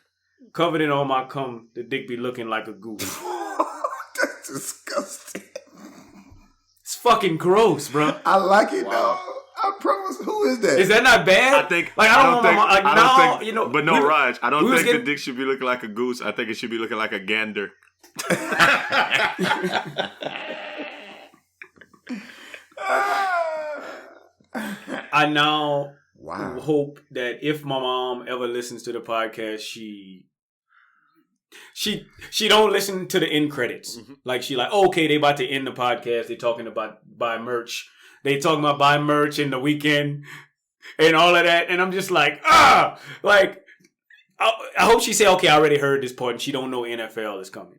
Covered in all my cum, the dick be looking like a goose. That's disgusting. It's fucking gross, bro. I like it, though. I promise. Who is that? Is that not bad? I think. Like I don't think. You know. But no, Raj. I don't think the dick should be looking like a goose. I think it should be looking like a gander. I now hope that if my mom ever listens to the podcast, she don't listen to the end credits. Mm-hmm. Like she like, okay, they about to end the podcast. They talking about buy merch. They talking about buy merch in the weekend and all of that. And I'm just like, like I hope she say, okay, I already heard this part and she don't know NFL is coming.